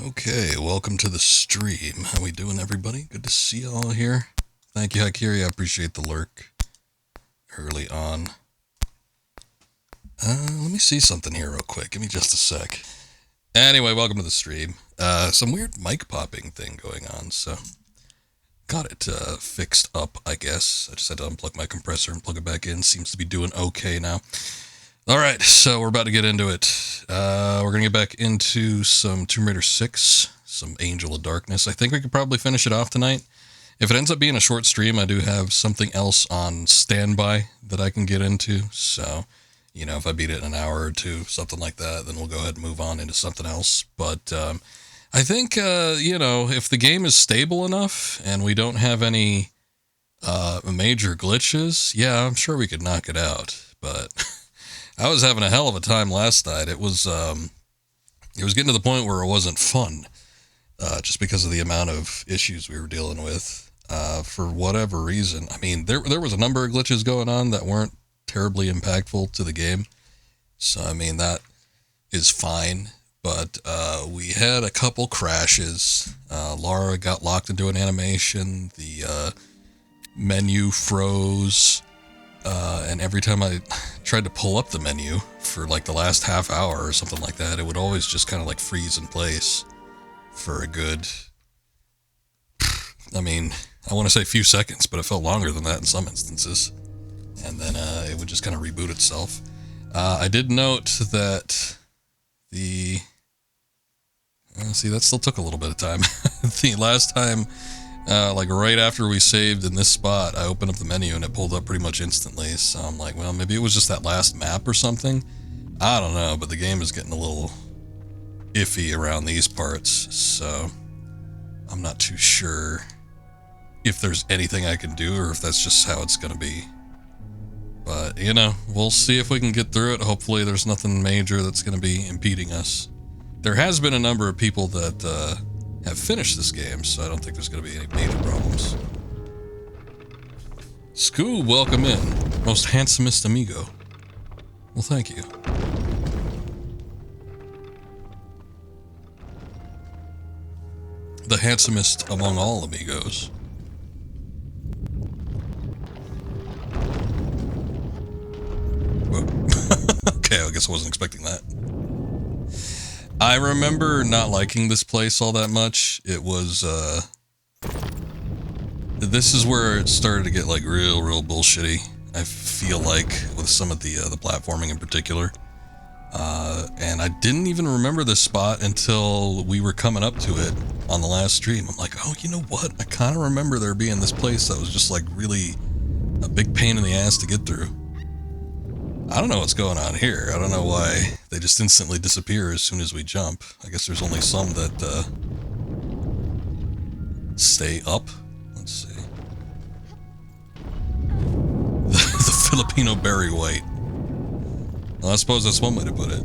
Okay, welcome to the stream. How we doing, everybody? Good to see you all here. Thank you, Hakiri. I appreciate the lurk early on. Let me see something here real quick. Give me just a sec. Anyway, welcome to the stream. Some weird mic popping thing going on, so got it fixed up, I guess. I just had to unplug my compressor and plug it back in. Seems to be doing okay now. All right, so we're about to get into it. We're going to get back into some Tomb Raider 6, some Angel of Darkness. I think we could probably finish it off tonight. If it ends up being a short stream, I do have something else on standby that I can get into. So, you know, if I beat it in an hour or two, something like that, then we'll go ahead and move on into something else. But I think, you know, if the game is stable enough and we don't have any major glitches, yeah, I'm sure we could knock it out. But I was having a hell of a time last night. It was getting to the point where it wasn't fun, just because of the amount of issues we were dealing with, for whatever reason. I mean, there was a number of glitches going on that weren't terribly impactful to the game. So, I mean, that is fine. But we had a couple crashes. Laura got locked into an animation. The menu froze. And every time I tried to pull up the menu for like the last half hour or something like that, it would always just kind of like freeze in place for a good, I mean, I want to say few seconds, but it felt longer than that in some instances. And then it would just kind of reboot itself. I did note that the, see, that still took a little bit of time. The last time, like right after we saved in this spot, I opened up the menu and it pulled up pretty much instantly. So I'm like, well, maybe it was just that last map or something. I don't know, but the game is getting a little iffy around these parts. So I'm not too sure if there's anything I can do or if that's just how it's going to be. But, you know, we'll see if we can get through it. Hopefully there's nothing major that's going to be impeding us. There has been a number of people that, have finished this game, so I don't think there's going to be any major problems. Scoob, welcome in. Most handsomest amigo. Well, thank you. The handsomest among all amigos. Whoa. Okay, I guess I wasn't expecting that. I remember not liking this place all that much. It was, this is where it started to get, like, real bullshitty. I feel like, with some of the platforming in particular. And I didn't even remember this spot until we were coming up to it on the last stream. I'm like, oh, you know what? I kind of remember there being this place that was just, like, really a big pain in the ass to get through. I don't know what's going on here. I don't know why they just instantly disappear as soon as we jump. I guess there's only some that stay up. Let's see. The Filipino berry white. Well, I suppose that's one way to put it.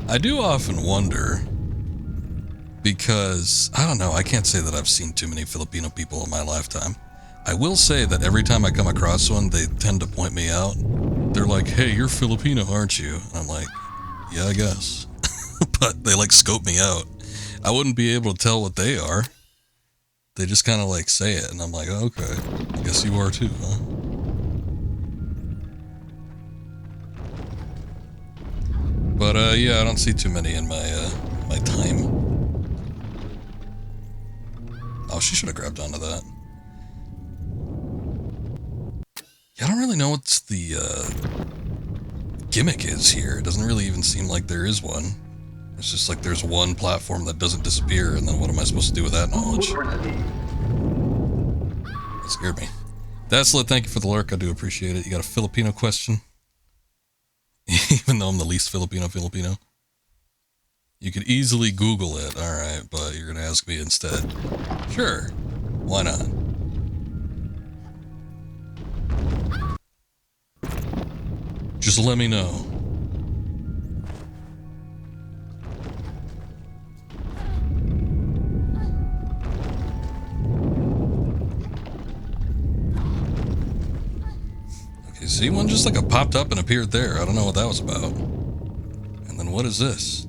I do often wonder, because, I don't know, I can't say that I've seen too many Filipino people in my lifetime. I will say that every time I come across one, they tend to point me out. They're like, hey, you're Filipino, aren't you? And I'm like, yeah, I guess. But they like scope me out. I wouldn't be able to tell what they are. They just kind of like say it, and I'm like, oh, okay, I guess you are too, huh? But yeah, I don't see too many in my my time. Oh, she should have grabbed onto that. I don't really know what the gimmick is here. It doesn't really even seem like there is one. It's just like there's one platform that doesn't disappear, and then what am I supposed to do with that knowledge? That scared me. That's lit. Thank you for the lurk. I do appreciate it. You got a Filipino question? Even though I'm the least Filipino. You could easily Google it. Alright, but you're going to ask me instead. Sure. Why not? Just let me know. Okay, see, one just like popped up and appeared there. I don't know what that was about. And then what is this?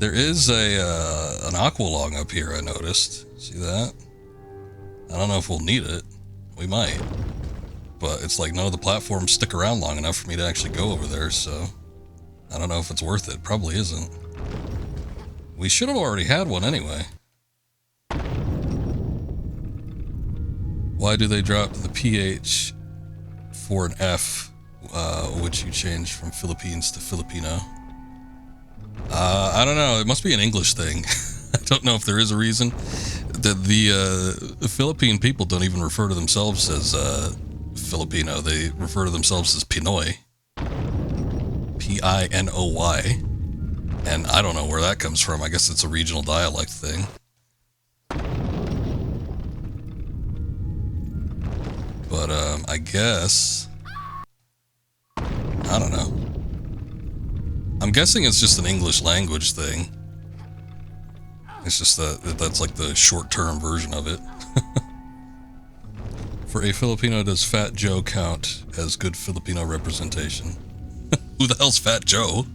There is an aqualung up here, I noticed. See that? I don't know if we'll need it. We might. But it's like none of the platforms stick around long enough for me to actually go over there, so I don't know if it's worth it. Probably isn't. We should have already had one anyway. Why do they drop the PH for an F, which you changed from Philippines to Filipino? I don't know. It must be an English thing. I don't know if there is a reason. The Philippine people don't even refer to themselves as Filipino. They refer to themselves as Pinoy. P-I-N-O-Y. And I don't know where that comes from. I guess it's a regional dialect thing. But, I guess... I don't know. I'm guessing it's just an English language thing. It's just that's like the short-term version of it. For a Filipino, does Fat Joe count as good Filipino representation? Who the hell's Fat Joe?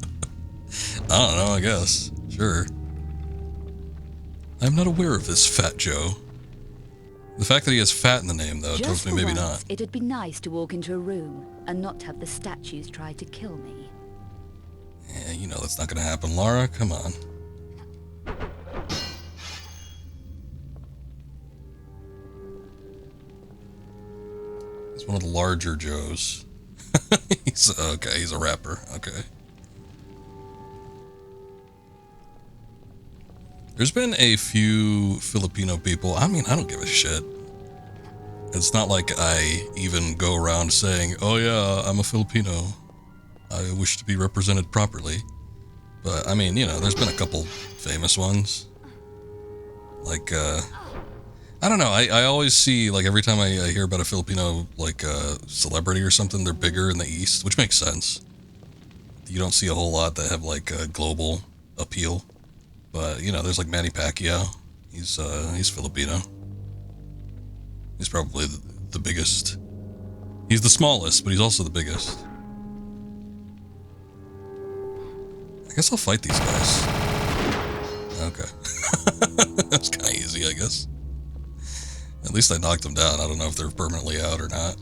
I don't know, I guess. Sure. I'm not aware of this Fat Joe. The fact that he has fat in the name, though, tells me maybe not. It'd be nice to walk into a room and not have the statues try to kill me. Yeah, you know that's not gonna happen, Lara. Come on. He's one of the larger Joes. He's a rapper. Okay. There's been a few Filipino people. I mean, I don't give a shit. It's not like I even go around saying, oh yeah, I'm a Filipino. I wish to be represented properly. But, I mean, you know, there's been a couple famous ones. Like, I don't know, I always see, like, every time I hear about a Filipino, like, celebrity or something, they're bigger in the East, which makes sense. You don't see a whole lot that have, like, a global appeal. But, you know, there's like Manny Pacquiao. He's Filipino. He's probably the biggest. He's the smallest, but he's also the biggest. I guess I'll fight these guys. Okay. That's kind of easy, I guess. At least I knocked them down. I don't know if they're permanently out or not.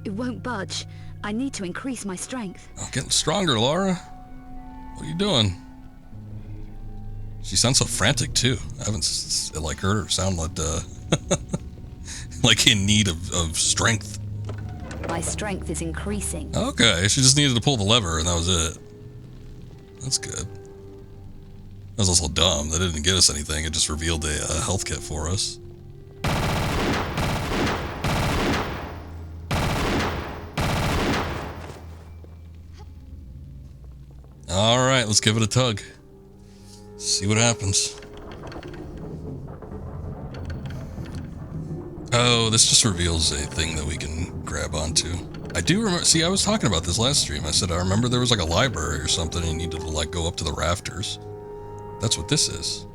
It won't budge. I need to increase my strength. Oh, getting stronger, Laura. What are you doing? She sounds so frantic too. I haven't like heard her sound like like in need of strength. My strength is increasing. Okay, she just needed to pull the lever and that was it. That's good. That was also dumb. That didn't get us anything. It just revealed a health kit for us. All right, let's give it a tug. See what happens. Oh, this just reveals a thing that we can grab onto. I do remember, see, I was talking about this last stream. I said, I remember there was like a library or something and you needed to like go up to the rafters. That's what this is.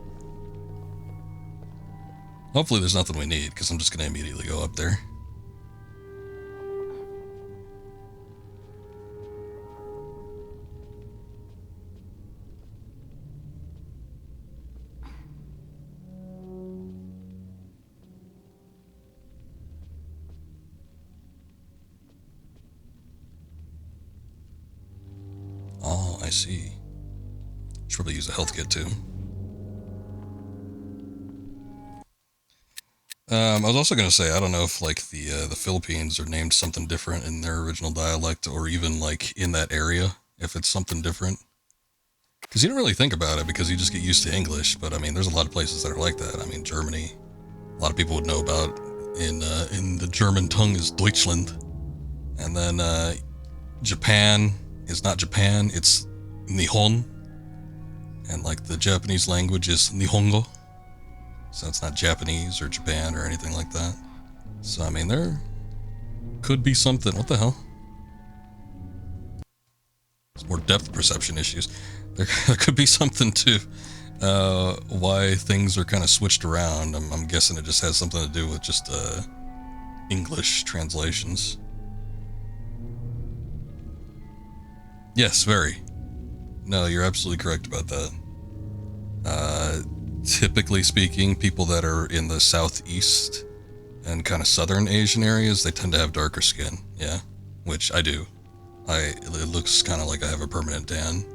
Hopefully there's nothing we need because I'm just going to immediately go up there. Oh, I see. Should probably use a health kit too. I was also going to say, I don't know if like the Philippines are named something different in their original dialect or even like in that area, if it's something different. Because you don't really think about it because you just get used to English, but I mean, there's a lot of places that are like that. I mean, Germany, a lot of people would know about in the German tongue is Deutschland. And then Japan is not Japan, it's Nihon. And like the Japanese language is Nihongo. So it's not Japanese or Japan or anything like that. So I mean, there could be something. What the hell? It's more depth perception issues. There could be something to why things are kind of switched around. I'm guessing it just has something to do with just English translations. Yes, very. No, you're absolutely correct about that. Typically speaking, people that are in the southeast and kind of southern Asian areas, they tend to have darker skin. Yeah, which I do. It looks kind of like I have a permanent tan.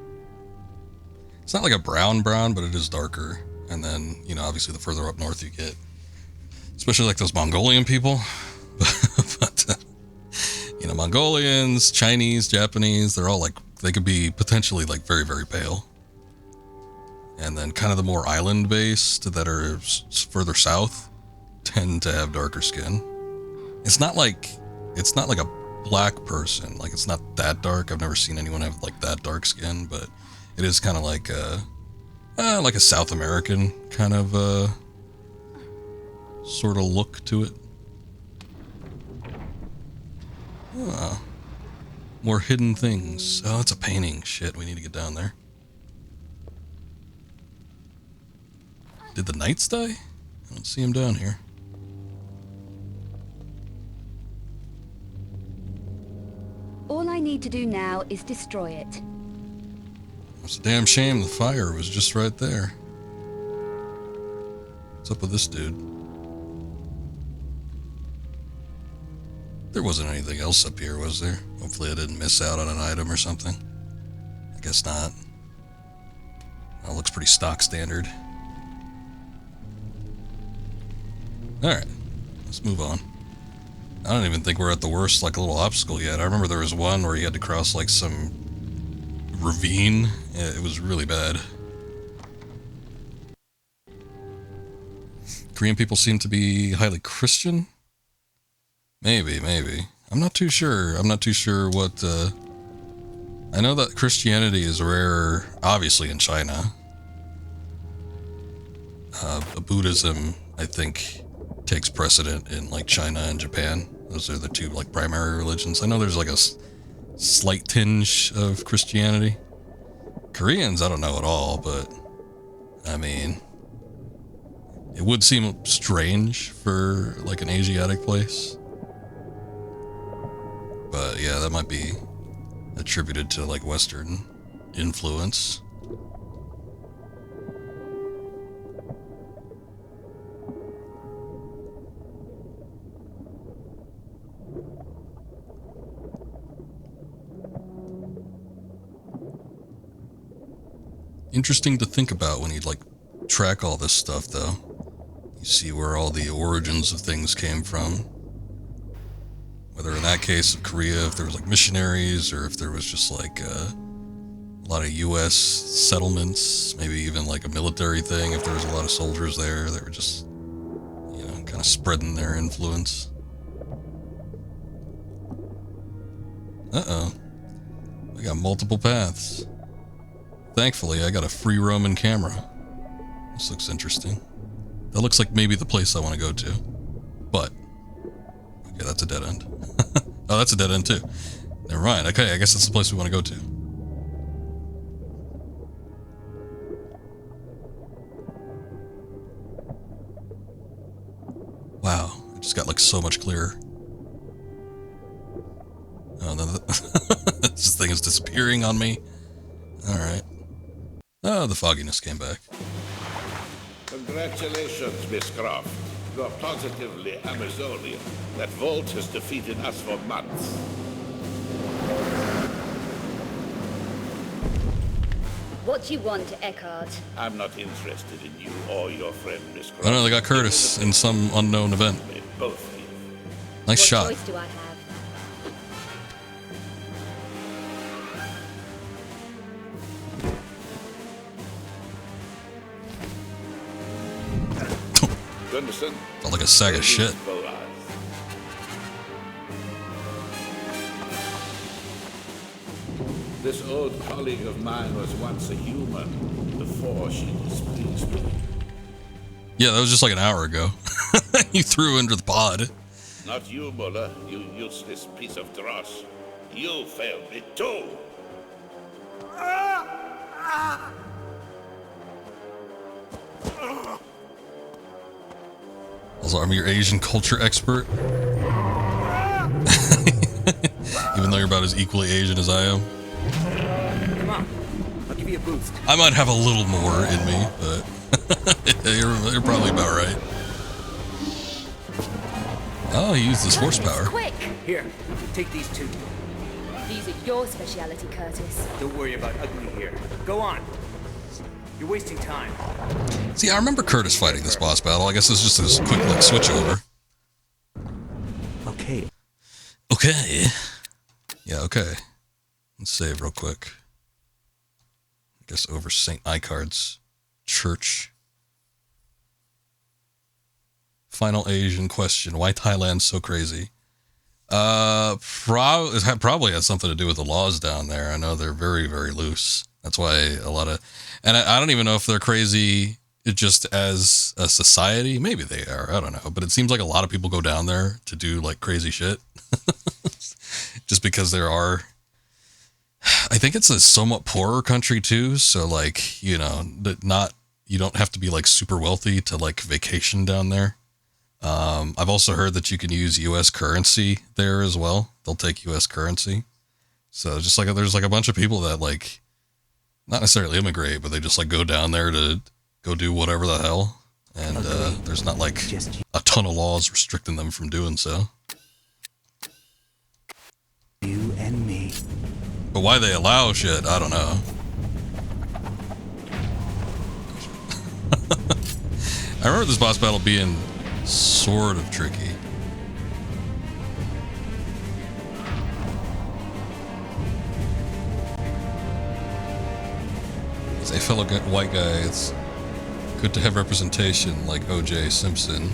It's not like a brown, but it is darker. And then, you know, obviously the further up north you get, especially like those Mongolian people. But, you know, Mongolians, Chinese, Japanese, they're all like, they could be potentially like very, very pale. And then kind of the more island based that are further south tend to have darker skin. It's not like a black person. Like, it's not that dark. I've never seen anyone have like that dark skin, but it is kind of like a South American kind of sort of look to it. More hidden things. Oh, it's a painting. Shit, we need to get down there. Did the knights die? I don't see him down here. All I need to do now is destroy it. It's a damn shame the fire was just right there. What's up with this dude? There wasn't anything else up here, was there? Hopefully I didn't miss out on an item or something. I guess not. That looks pretty stock standard. Alright, let's move on. I don't even think we're at the worst, like, little obstacle yet. I remember there was one where you had to cross, like, some ravine. It was really bad. Korean people seem to be highly Christian? Maybe. I'm not too sure. What, I know that Christianity is rare, obviously, in China. Buddhism, I think, takes precedent in, like, China and Japan. Those are the two, like, primary religions. I know there's, like, a slight tinge of Christianity. Koreans, I don't know at all, but, I mean, it would seem strange for, like, an Asiatic place. But, yeah, that might be attributed to, like, Western influence. Interesting to think about when you, like, track all this stuff, though. You see where all the origins of things came from. Whether in that case of Korea, if there was, like, missionaries, or if there was just, like, a lot of U.S. settlements, maybe even, like, a military thing, if there was a lot of soldiers there that were just, you know, kind of spreading their influence. Uh-oh. We got multiple paths. Thankfully, I got a free roaming camera. This looks interesting. That looks like maybe the place I want to go to. But, okay, that's a dead end. Oh, that's a dead end too. Never mind. Okay, I guess that's the place we want to go to. Wow, it just got like so much clearer. Oh, no, this thing is disappearing on me. Alright. Oh, the fogginess came back. Congratulations, Miss Croft. You are positively Amazonian. That Volt has defeated us for months. What do you want, Eckhart? I'm not interested in you or your friend, Miss Croft. Oh no, they got Curtis in some unknown event. They both leave. Nice shot. What choice do I have? Gunderson? Felt like a sack of shit. This old colleague of mine was once a human before she displeased me. Yeah, that was just like an hour ago. You threw her into the pod. Not you, Muller, you useless piece of dross. You failed me too. Also, I'm your Asian culture expert. Even though you're about as equally Asian as I am. Come on. I'll give you a boost. I might have a little more in me, but you're probably about right. Oh, he used his horsepower. Quick! Here, take these two. These are your speciality, Curtis. Don't worry about ugly here. Go on. You're wasting time. See, I remember Curtis fighting this boss battle. I guess it's just this quick, like, switch over. Okay. Okay. Yeah, okay. Let's save real quick. I guess over St. Icard's church. Final Asian question. Why Thailand so crazy? It probably has something to do with the laws down there. I know they're very, very loose. That's why a lot of... And I don't even know if they're crazy just as a society. Maybe they are. I don't know. But it seems like a lot of people go down there to do, like, crazy shit. Just because there are... I think it's a somewhat poorer country, too. So, like, you know, you don't have to be, like, super wealthy to, like, vacation down there. I've also heard that you can use U.S. currency there as well. They'll take U.S. currency. So just like there's like a bunch of people that like, not necessarily immigrate, but they just like go down there to go do whatever the hell. And there's not like a ton of laws restricting them from doing so. You and me. But why they allow shit, I don't know. I remember this boss battle being sort of tricky. As a fellow white guy, it's good to have representation like O.J. Simpson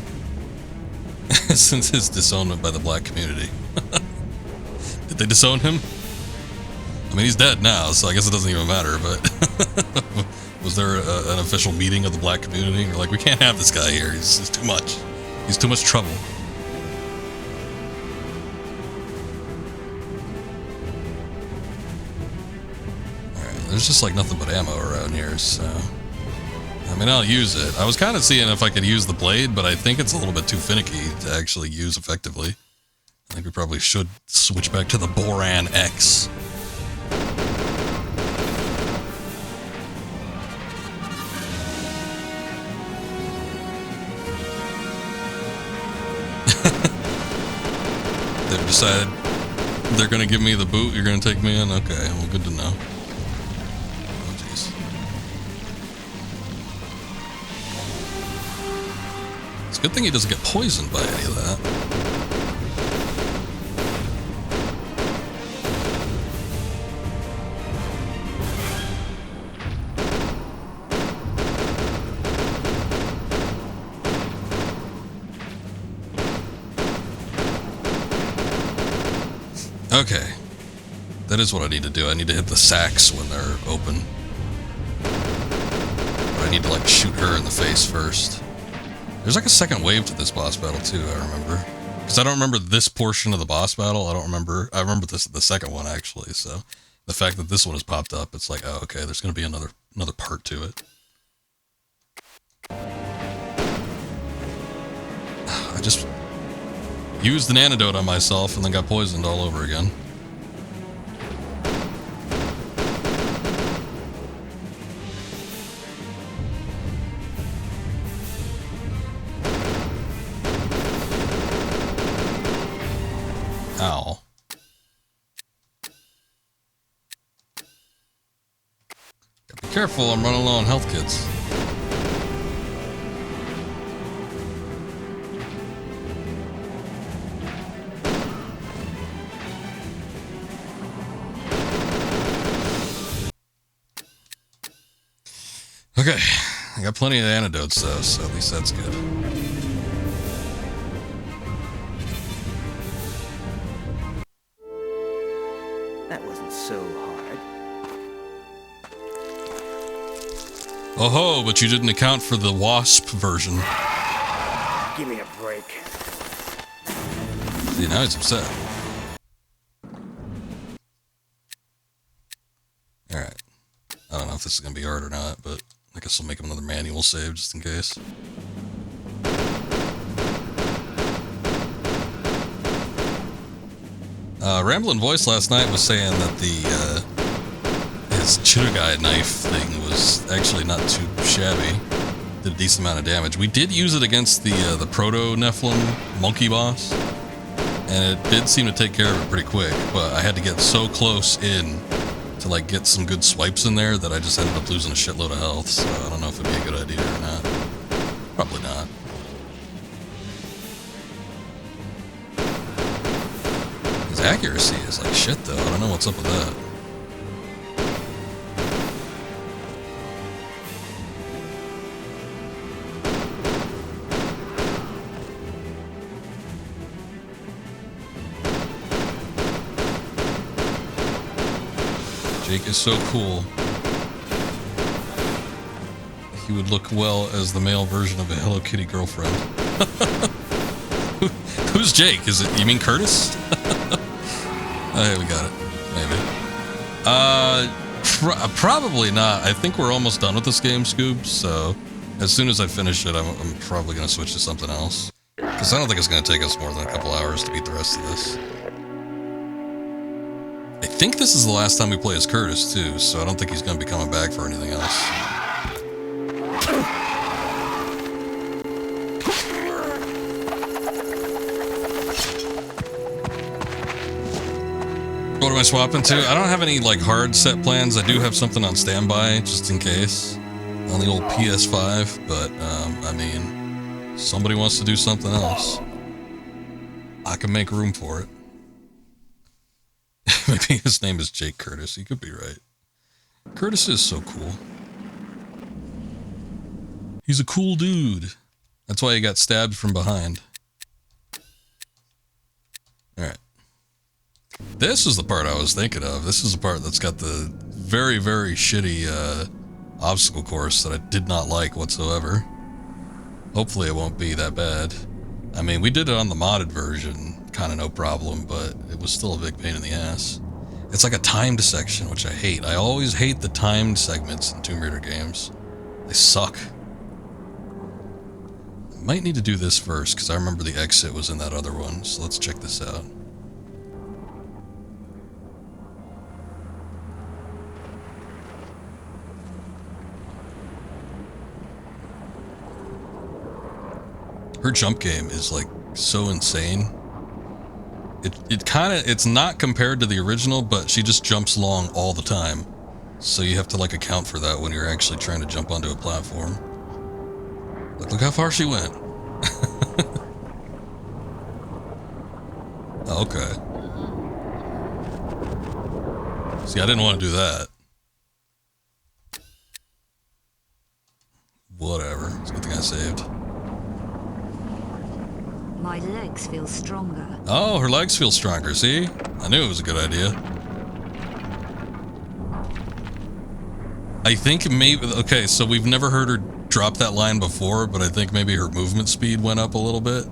since his disownment by the black community. Did they disown him? I mean, he's dead now, so I guess it doesn't even matter, but was there an official meeting of the black community? You're like, we can't have this guy here. He's too much. He's too much trouble. Alright, there's just like nothing but ammo around here, so... I mean, I'll use it. I was kind of seeing if I could use the blade, but I think it's a little bit too finicky to actually use effectively. I think we probably should switch back to the Boran X. They've decided they're going to give me the boot, you're going to take me in? Okay, well, good to know. Oh, jeez. It's a good thing he doesn't get poisoned by any of that. Okay, that is what I need to do. I need to hit the sacks when they're open. But I need to like shoot her in the face first. There's like a second wave to this boss battle too, I remember. Because I don't remember this portion of the boss battle. I remember the second one actually, so the fact that this one has popped up, it's like, oh, okay, there's going to be another part to it. I just used an antidote on myself and then got poisoned all over again. Ow. Be careful, I'm running low on health kits. Okay, I got plenty of antidotes though, so at least that's good. That wasn't so hard. Oh ho, but you didn't account for the wasp version. Give me a break. See, now he's upset. Alright. I don't know if this is going to be hard or not, but I guess I'll make him another manual save just in case. Ramblin' Voice last night was saying that his Chirugai knife thing was actually not too shabby. Did a decent amount of damage. We did use it against the Proto-Nephilim monkey boss, and it did seem to take care of it pretty quick, but I had to get so close in to like get some good swipes in there that I just ended up losing a shitload of health, so I don't know if it'd be a good idea or not. Probably not. His accuracy is like shit though, I don't know what's up with that. Jake is so cool. He would look well as the male version of a Hello Kitty girlfriend. Who's Jake? Is it, you mean Curtis? Oh, yeah, we got it. Maybe. Probably not. I think we're almost done with this game, Scoob, so as soon as I finish it, I'm probably going to switch to something else. Because I don't think it's going to take us more than a couple hours to beat the rest of this. I think this is the last time we play as Curtis, too, so I don't think he's going to be coming back for anything else. What am I swapping to? I don't have any, like, hard set plans. I do have something on standby, just in case, on the old PS5, but, I mean, somebody wants to do something else. I can make room for it. Maybe his name is Jake Curtis. He could be right. Curtis is so cool. He's a cool dude. That's why he got stabbed from behind. Alright. This is the part I was thinking of. This is the part that's got the very, very shitty obstacle course that I did not like whatsoever. Hopefully it won't be that bad. I mean, we did it on the modded version, kind of no problem, but it was still a big pain in the ass. It's like a timed section, which I hate. I always hate the timed segments in Tomb Raider games. They suck. I might need to do this first, because I remember the exit was in that other one, so let's check this out. Her jump game is like so insane. It's not compared to the original, but she just jumps along all the time. So you have to like account for that when you're actually trying to jump onto a platform. Look how far she went. Oh, okay. See, I didn't want to do that. Whatever. It's a good thing I saved. My legs feel stronger. Oh, her legs feel stronger, see? I knew it was a good idea. I think maybe... Okay, so we've never heard her drop that line before, but I think maybe her movement speed went up a little bit.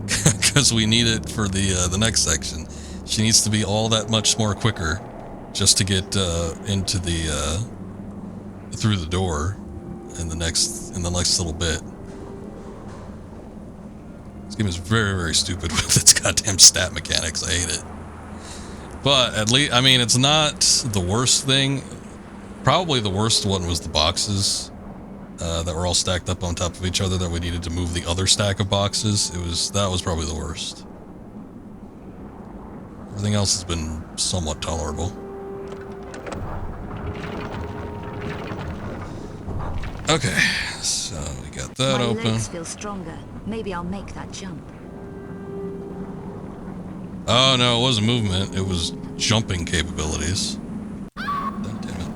Because we need it for the next section. She needs to be all that much more quicker just to get into the... through the door in the next little bit. This game is very, very stupid with its goddamn stat mechanics. I hate it. But at least, I mean, it's not the worst thing. Probably the worst one was the boxes that were all stacked up on top of each other that we needed to move the other stack of boxes. That was probably the worst. Everything else has been somewhat tolerable. Okay, so we got that open. My legs feel stronger. Maybe I'll make that jump. Oh no, it wasn't movement. It was jumping capabilities. God damn it.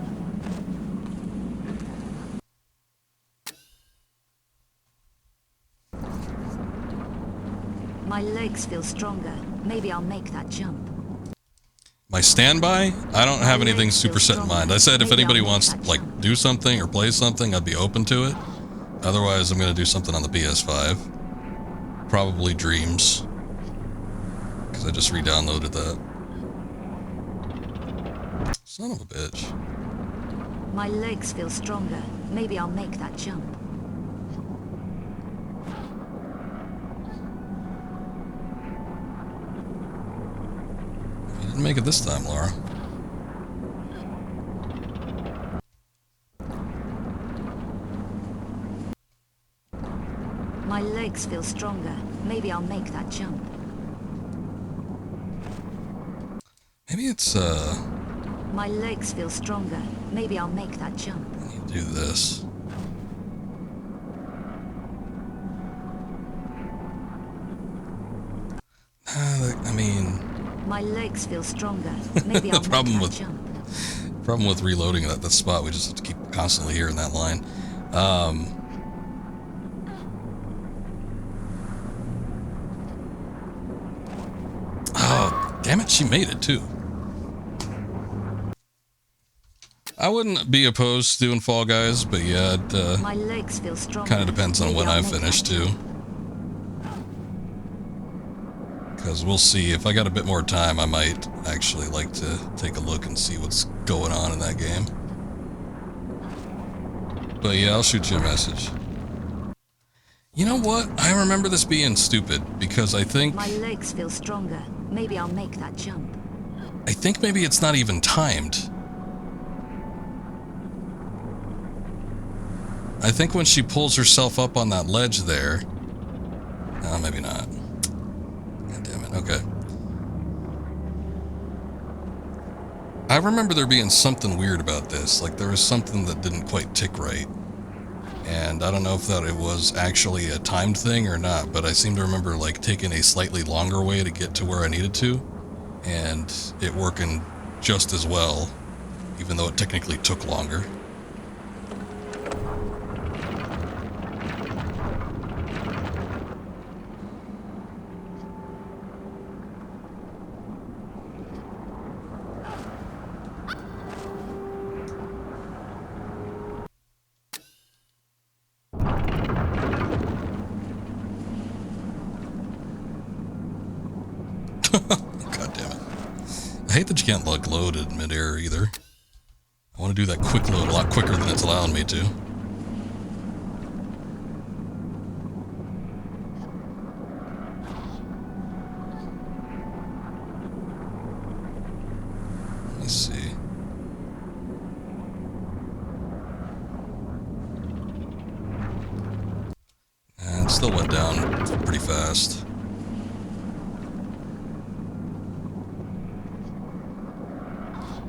My legs feel stronger. Maybe I'll make that jump. My standby? I don't have anything super set in mind. I said if anybody wants to like do something or play something, I'd be open to it. Otherwise, I'm going to do something on the PS5. Probably Dreams. Because I just re-downloaded that. Son of a bitch. My legs feel stronger. Maybe I'll make that jump. You didn't make it this time, Laura. My legs feel stronger. Maybe I'll make that jump. Maybe it's, My legs feel stronger. Maybe I'll make that jump. do this. I mean... My legs feel stronger. Maybe I'll problem make that with jump. problem with reloading that spot, we just have to keep constantly hearing that line. Oh, damn it, she made it too. I wouldn't be opposed to doing Fall Guys, but yeah, it My legs feel stronger. kind of depends on Maybe when I'll I make finish that too. jump. Because we'll see. If I got a bit more time, I might actually like to take a look and see what's going on in that game. But yeah, I'll shoot you a message. You know what? I remember this being stupid, because I think... My legs feel stronger. Maybe I'll make that jump. I think maybe it's not even timed. I think when she pulls herself up on that ledge there... No, maybe not. God damn it, okay. I remember there being something weird about this. Like, there was something that didn't quite tick right. And I don't know if that it was actually a timed thing or not, but I seem to remember, like, taking a slightly longer way to get to where I needed to, and it working just as well, even though it technically took longer. God damn it. I hate that you can't, like, load in midair either. I want to do that quick load a lot quicker than it's allowing me to. Let me see. And it still went down pretty fast.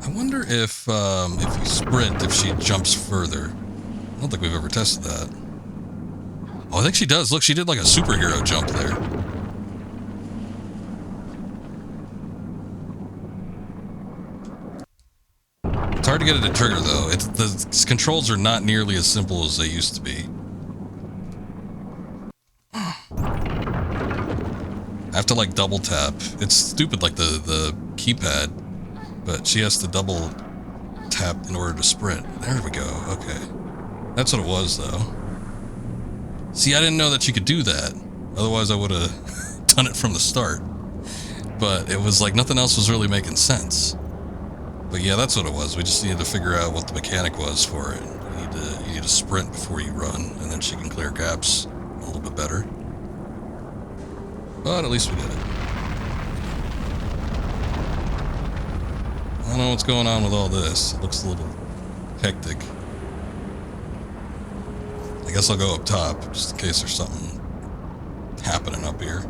I wonder if you sprint, if she jumps further. I don't think we've ever tested that. Oh, I think she does. Look, she did like a superhero jump there. It's hard to get it to trigger, though. The controls are not nearly as simple as they used to be. I have to, like, double tap. It's stupid, like, the keypad. But she has to double tap in order to sprint. There we go. Okay. That's what it was, though. See, I didn't know that you could do that. Otherwise, I would have done it from the start. But it was like nothing else was really making sense. But yeah, that's what it was. We just needed to figure out what the mechanic was for it. You need to sprint before you run, and then she can clear gaps a little bit better. But at least we did it. I don't know what's going on with all this. It looks a little hectic. I guess I'll go up top, just in case there's something happening up here.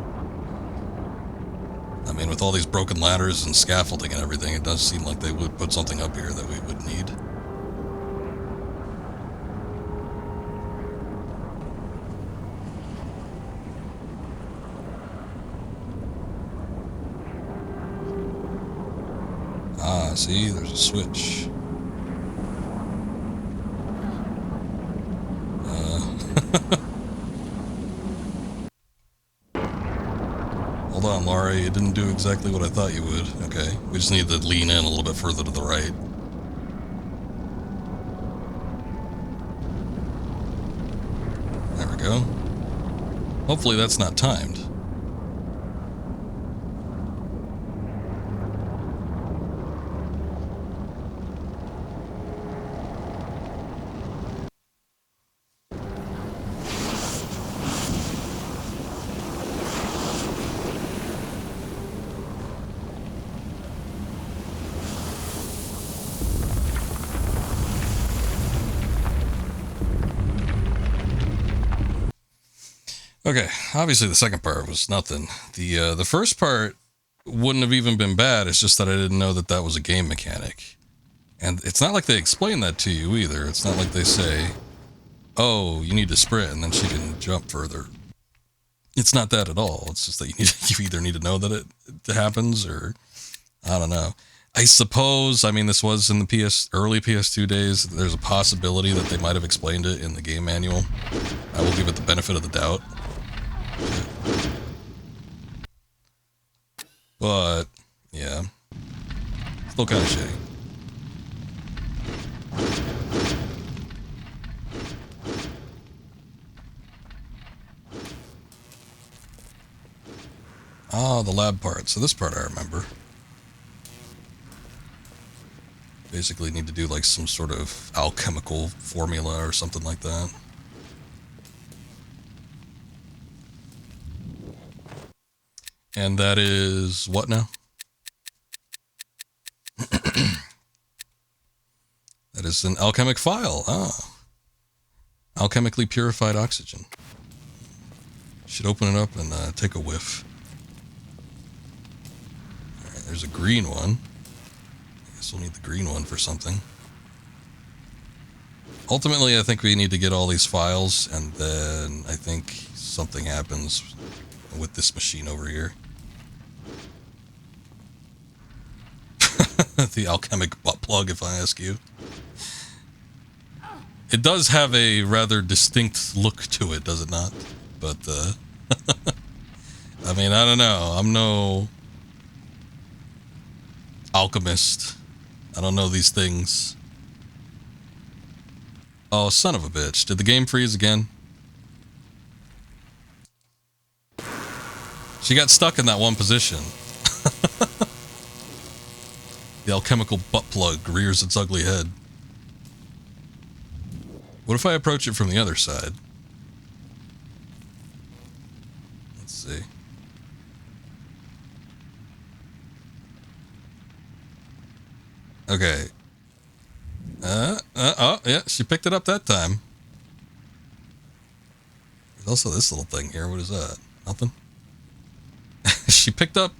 I mean, with all these broken ladders and scaffolding and everything, it does seem like they would put something up here that we would need. Ah, see, there's a switch. Hold on, Laura, you didn't do exactly what I thought you would. Okay, we just need to lean in a little bit further to the right. There we go. Hopefully that's not timed. Okay, obviously the second part was nothing. The first part wouldn't have even been bad. It's just that I didn't know that that was a game mechanic. And it's not like they explain that to you either. It's not like they say, oh, you need to sprint and then she can jump further. It's not that at all. It's just that you either need to know that it happens or I don't know. I suppose, I mean, this was in the early PS2 days. There's a possibility that they might have explained it in the game manual. I will give it the benefit of the doubt. But, yeah. Still kind of shitty. Ah, the lab part. So this part I remember. Basically need to do like some sort of alchemical formula or something like that. And that is what now? That is an alchemic vial. Ah. Alchemically purified oxygen. Should open it up and take a whiff. Alright, there's a green one. I guess we'll need the green one for something. Ultimately, I think we need to get all these files, and then I think something happens with this machine over here. The alchemic butt plug, if I ask you. It does have a rather distinct look to it, does it not? But, I mean, I don't know. I'm no alchemist. I don't know these things. Oh, son of a bitch. Did the game freeze again? She got stuck in that one position. The alchemical butt plug rears its ugly head. What if I approach it from the other side? Let's see. Okay. Oh, yeah, she picked it up that time. There's also this little thing here. What is that? Nothing? She picked up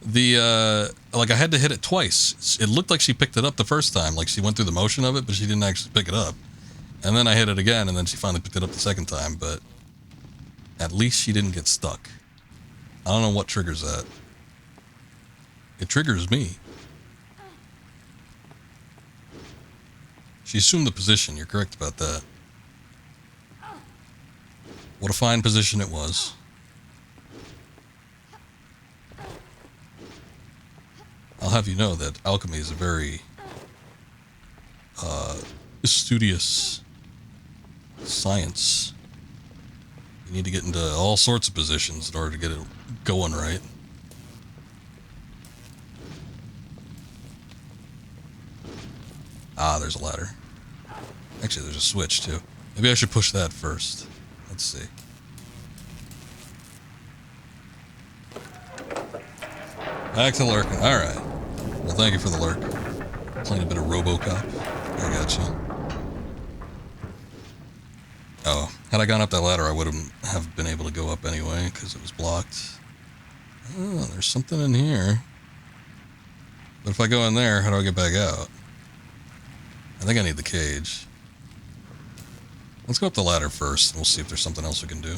the, like I had to hit it twice. It looked like she picked it up the first time. Like she went through the motion of it, but she didn't actually pick it up. And then I hit it again, and then she finally picked it up the second time, but at least she didn't get stuck. I don't know what triggers that. It triggers me. She assumed the position. You're correct about that. What a fine position it was. I'll have you know that alchemy is a very studious science. You need to get into all sorts of positions in order to get it going right. Ah, there's a ladder. Actually, there's a switch, too. Maybe I should push that first. Let's see. Back to lurking. Alright. Well, thank you for the lurk. Playing a bit of RoboCop. I gotcha. Oh, had I gone up that ladder, I wouldn't have been able to go up anyway, because it was blocked. Oh, there's something in here. But if I go in there, how do I get back out? I think I need the cage. Let's go up the ladder first, and we'll see if there's something else we can do.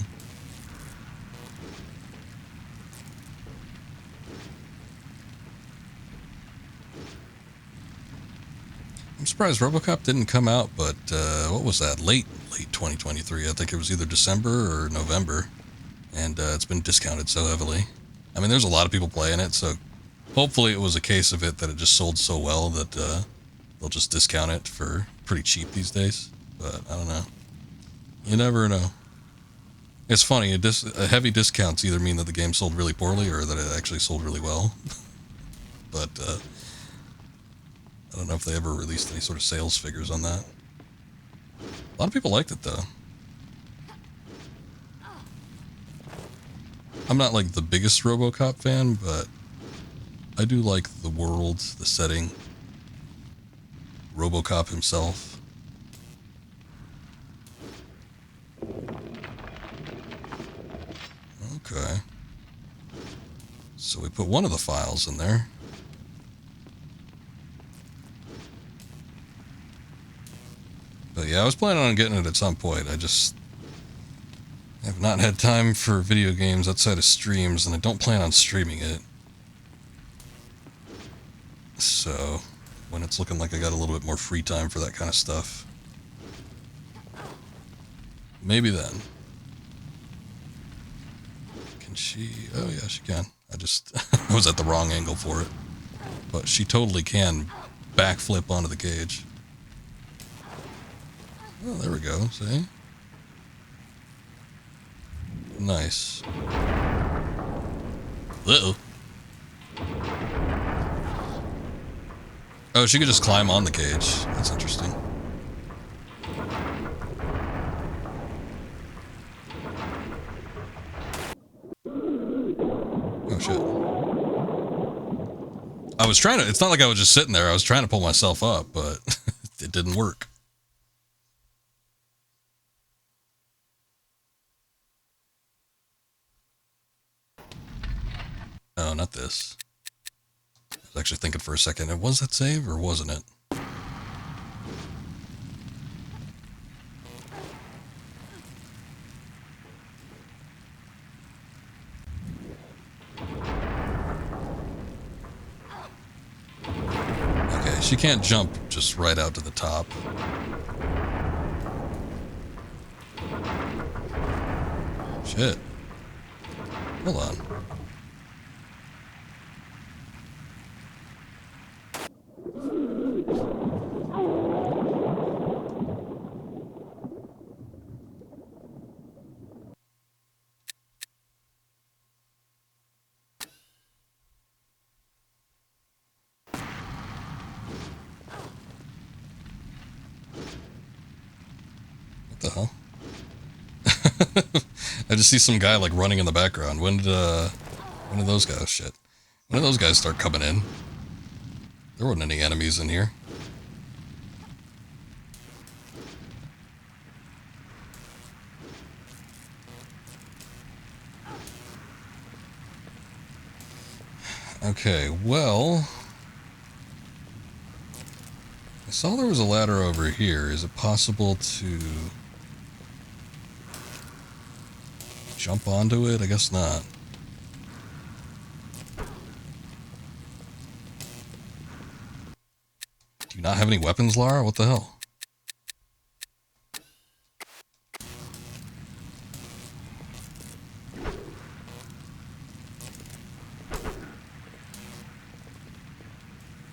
I'm surprised RoboCop didn't come out, but what was that? Late 2023. I think it was either December or November, and it's been discounted so heavily. I mean, there's a lot of people playing it, so hopefully it was a case of it that it just sold so well that they'll just discount it for pretty cheap these days. But I don't know. You never know. It's funny. A heavy discounts either mean that the game sold really poorly or that it actually sold really well. But I don't know if they ever released any sort of sales figures on that. A lot of people liked it, though. I'm not like the biggest RoboCop fan, but I do like the world, the setting, RoboCop himself. put one of the files in there. But yeah, I was planning on getting it at some point. I just have not had time for video games outside of streams, and I don't plan on streaming it. So, when it's looking like I got a little bit more free time for that kind of stuff, maybe then. Can she? Oh yeah, she can. I just I was at the wrong angle for it. But she totally can backflip onto the cage. Oh, there we go, see? Nice. Uh-oh. Oh, she could just climb on the cage. That's interesting. Oh, shit. I was trying to... It's not like I was just sitting there. I was trying to pull myself up, but it didn't work. Oh, not this. I was actually thinking for a second, was that save or wasn't it? Okay, she can't jump just right out to the top. Shit. Hold on. What the hell? I just see some guy like running in the background. When did those guys shit? When did those guys start coming in? There weren't any enemies in here. Okay, well, I saw there was a ladder over here. Is it possible to jump onto it? I guess not. Do you not have any weapons, Lara? What the hell?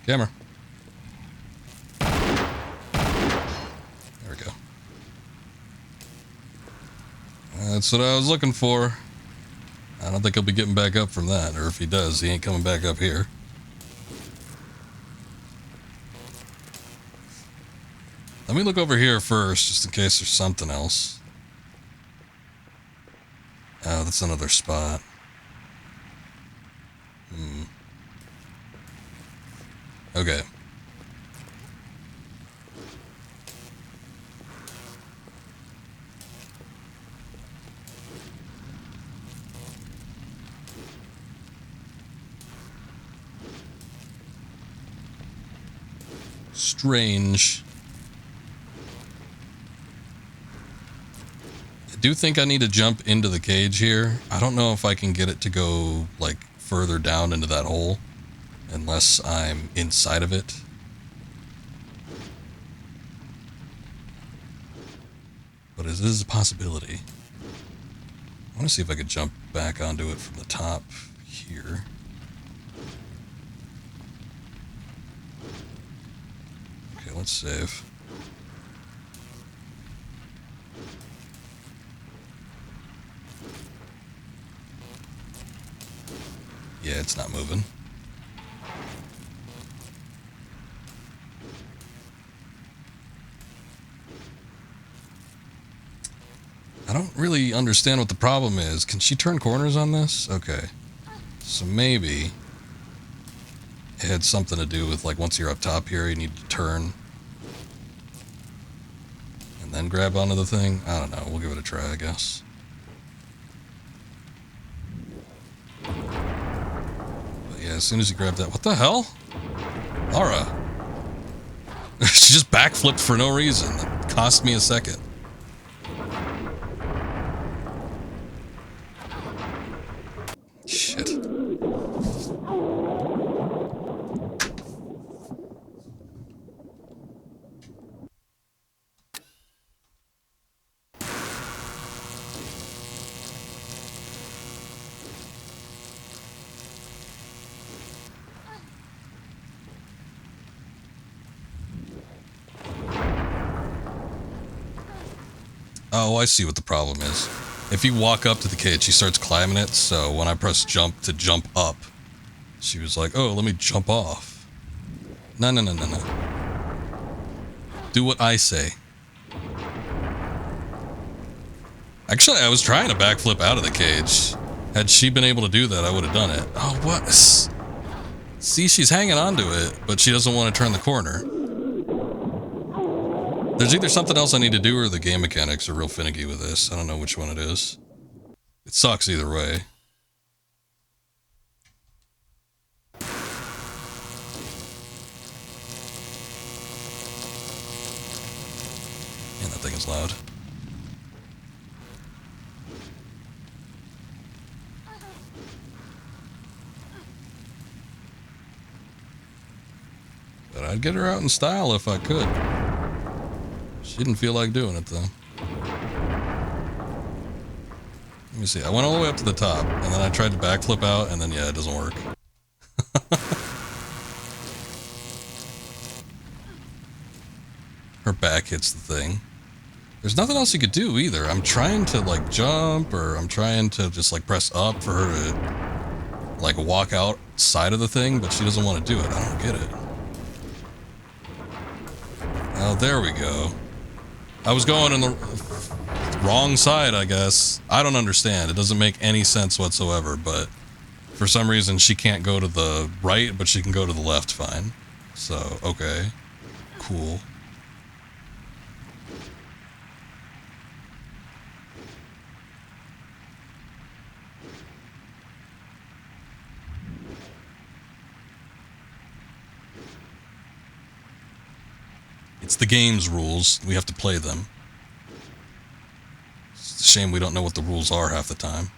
Camera. There we go. That's what I was looking for. I don't think he'll be getting back up from that, or if he does, he ain't coming back up here. Let me look over here first, just in case there's something else. Oh, that's another spot. Okay. Strange. I do think I need to jump into the cage here. I don't know if I can get it to go, like, further down into that hole unless I'm inside of it. But it is a possibility. I want to see if I could jump back onto it from the top here. Okay, let's save. Yeah, it's not moving. I don't really understand what the problem is. Can she turn corners on this? Okay. So maybe it had something to do with, like, once you're up top here, you need to turn and then grab onto the thing. I don't know. We'll give it a try, I guess. as soon as he grabbed that... What the hell? Laura. She just backflipped for no reason. It cost me a second. Shit. Oh, I see what the problem is. If you walk up to the cage, she starts climbing it, so when I press jump to jump up, she was like, oh, let me jump off. No, no, no, no, no. Do what I say. Actually, I was trying to backflip out of the cage. Had she been able to do that, I would have done it. Oh, what? See, she's hanging on to it, but she doesn't want to turn the corner. There's either something else I need to do or the game mechanics are real finicky with this. I don't know which one it is. It sucks either way. Man, that thing is loud. But I'd get her out in style if I could. She didn't feel like doing it, though. Let me see. I went all the way up to the top, and then I tried to backflip out, and then, yeah, it doesn't work. Her back hits the thing. There's nothing else you could do, either. I'm trying to, like, jump, or I'm trying to just, like, press up for her to, like, walk outside of the thing, but she doesn't want to do it. I don't get it. Oh, there we go. I was going in the wrong side, I guess. I don't understand. It doesn't make any sense whatsoever, but for some reason she can't go to the right, but she can go to the left fine. So, okay. Cool. It's the game's rules. We have to play them. It's a shame we don't know what the rules are half the time.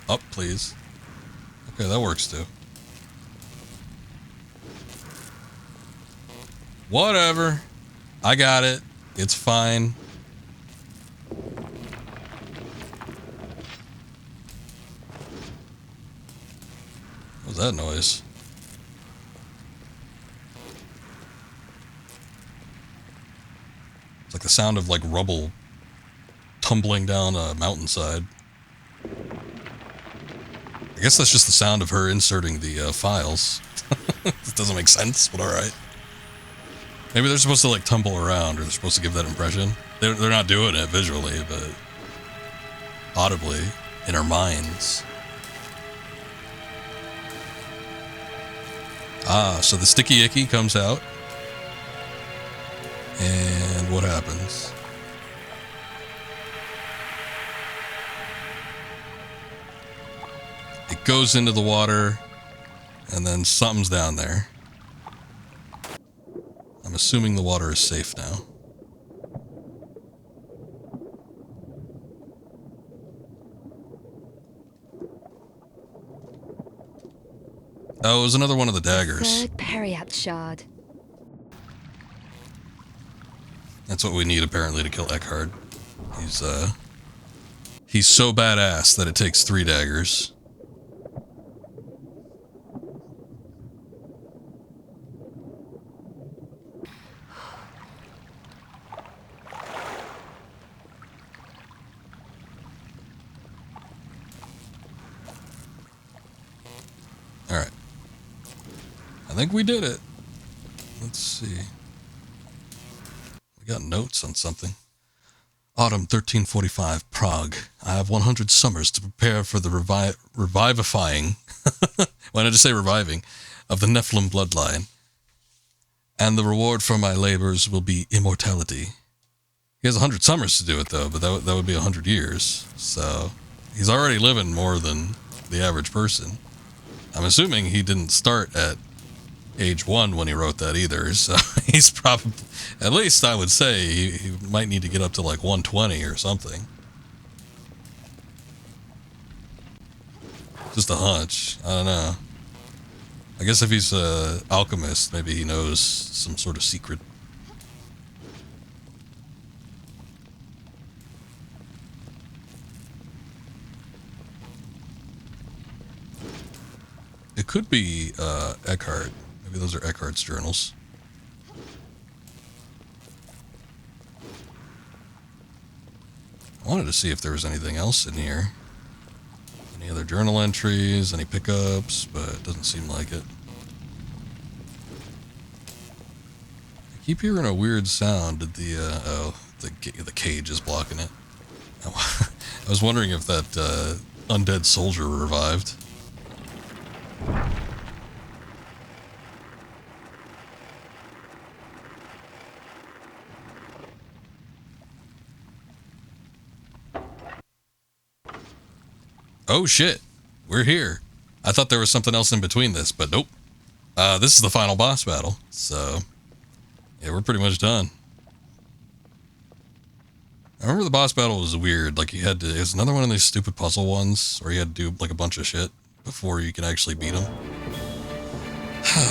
Up, please. Okay, that works too. Whatever. I got it. It's fine. What was that noise? It's like the sound of like rubble tumbling down a mountainside. I guess that's just the sound of her inserting the files. This doesn't make sense, but alright. Maybe they're supposed to like tumble around, or they're supposed to give that impression. They're not doing it visually, but audibly in our minds. Ah, so the sticky icky comes out, and what happens? It goes into the water, and then something's down there. I'm assuming the water is safe now. Oh, it was another one of the daggers. Third Periapt shard. That's what we need apparently to kill Eckhard. He's so badass that it takes 3 daggers. Alright. I think we did it. Let's see. We got notes on something. Autumn 1345, Prague. I have 100 summers to prepare for the revivifying, why did I just say reviving, of the Nephilim bloodline. And the reward for my labors will be immortality. He has 100 summers to do it, though, but that would be 100 years. So he's already living more than the average person. I'm assuming he didn't start at age 1 when he wrote that either, so he's probably, at least I would say, he might need to get up to like 120 or something. Just a hunch. I don't know. I guess if he's an alchemist, maybe he knows some sort of secret. It could be Eckhart. Maybe those are Eckhart's journals. I wanted to see if there was anything else in here. Any other journal entries, any pickups, but it doesn't seem like it. I keep hearing a weird sound. Did the cage is blocking it. I was wondering if that undead soldier revived. Oh shit, we're here. I thought there was something else in between this, but nope. This is the final boss battle, so yeah, we're pretty much done. I remember the boss battle was weird, like it was another one of these stupid puzzle ones, where you had to do like a bunch of shit before you can actually beat him.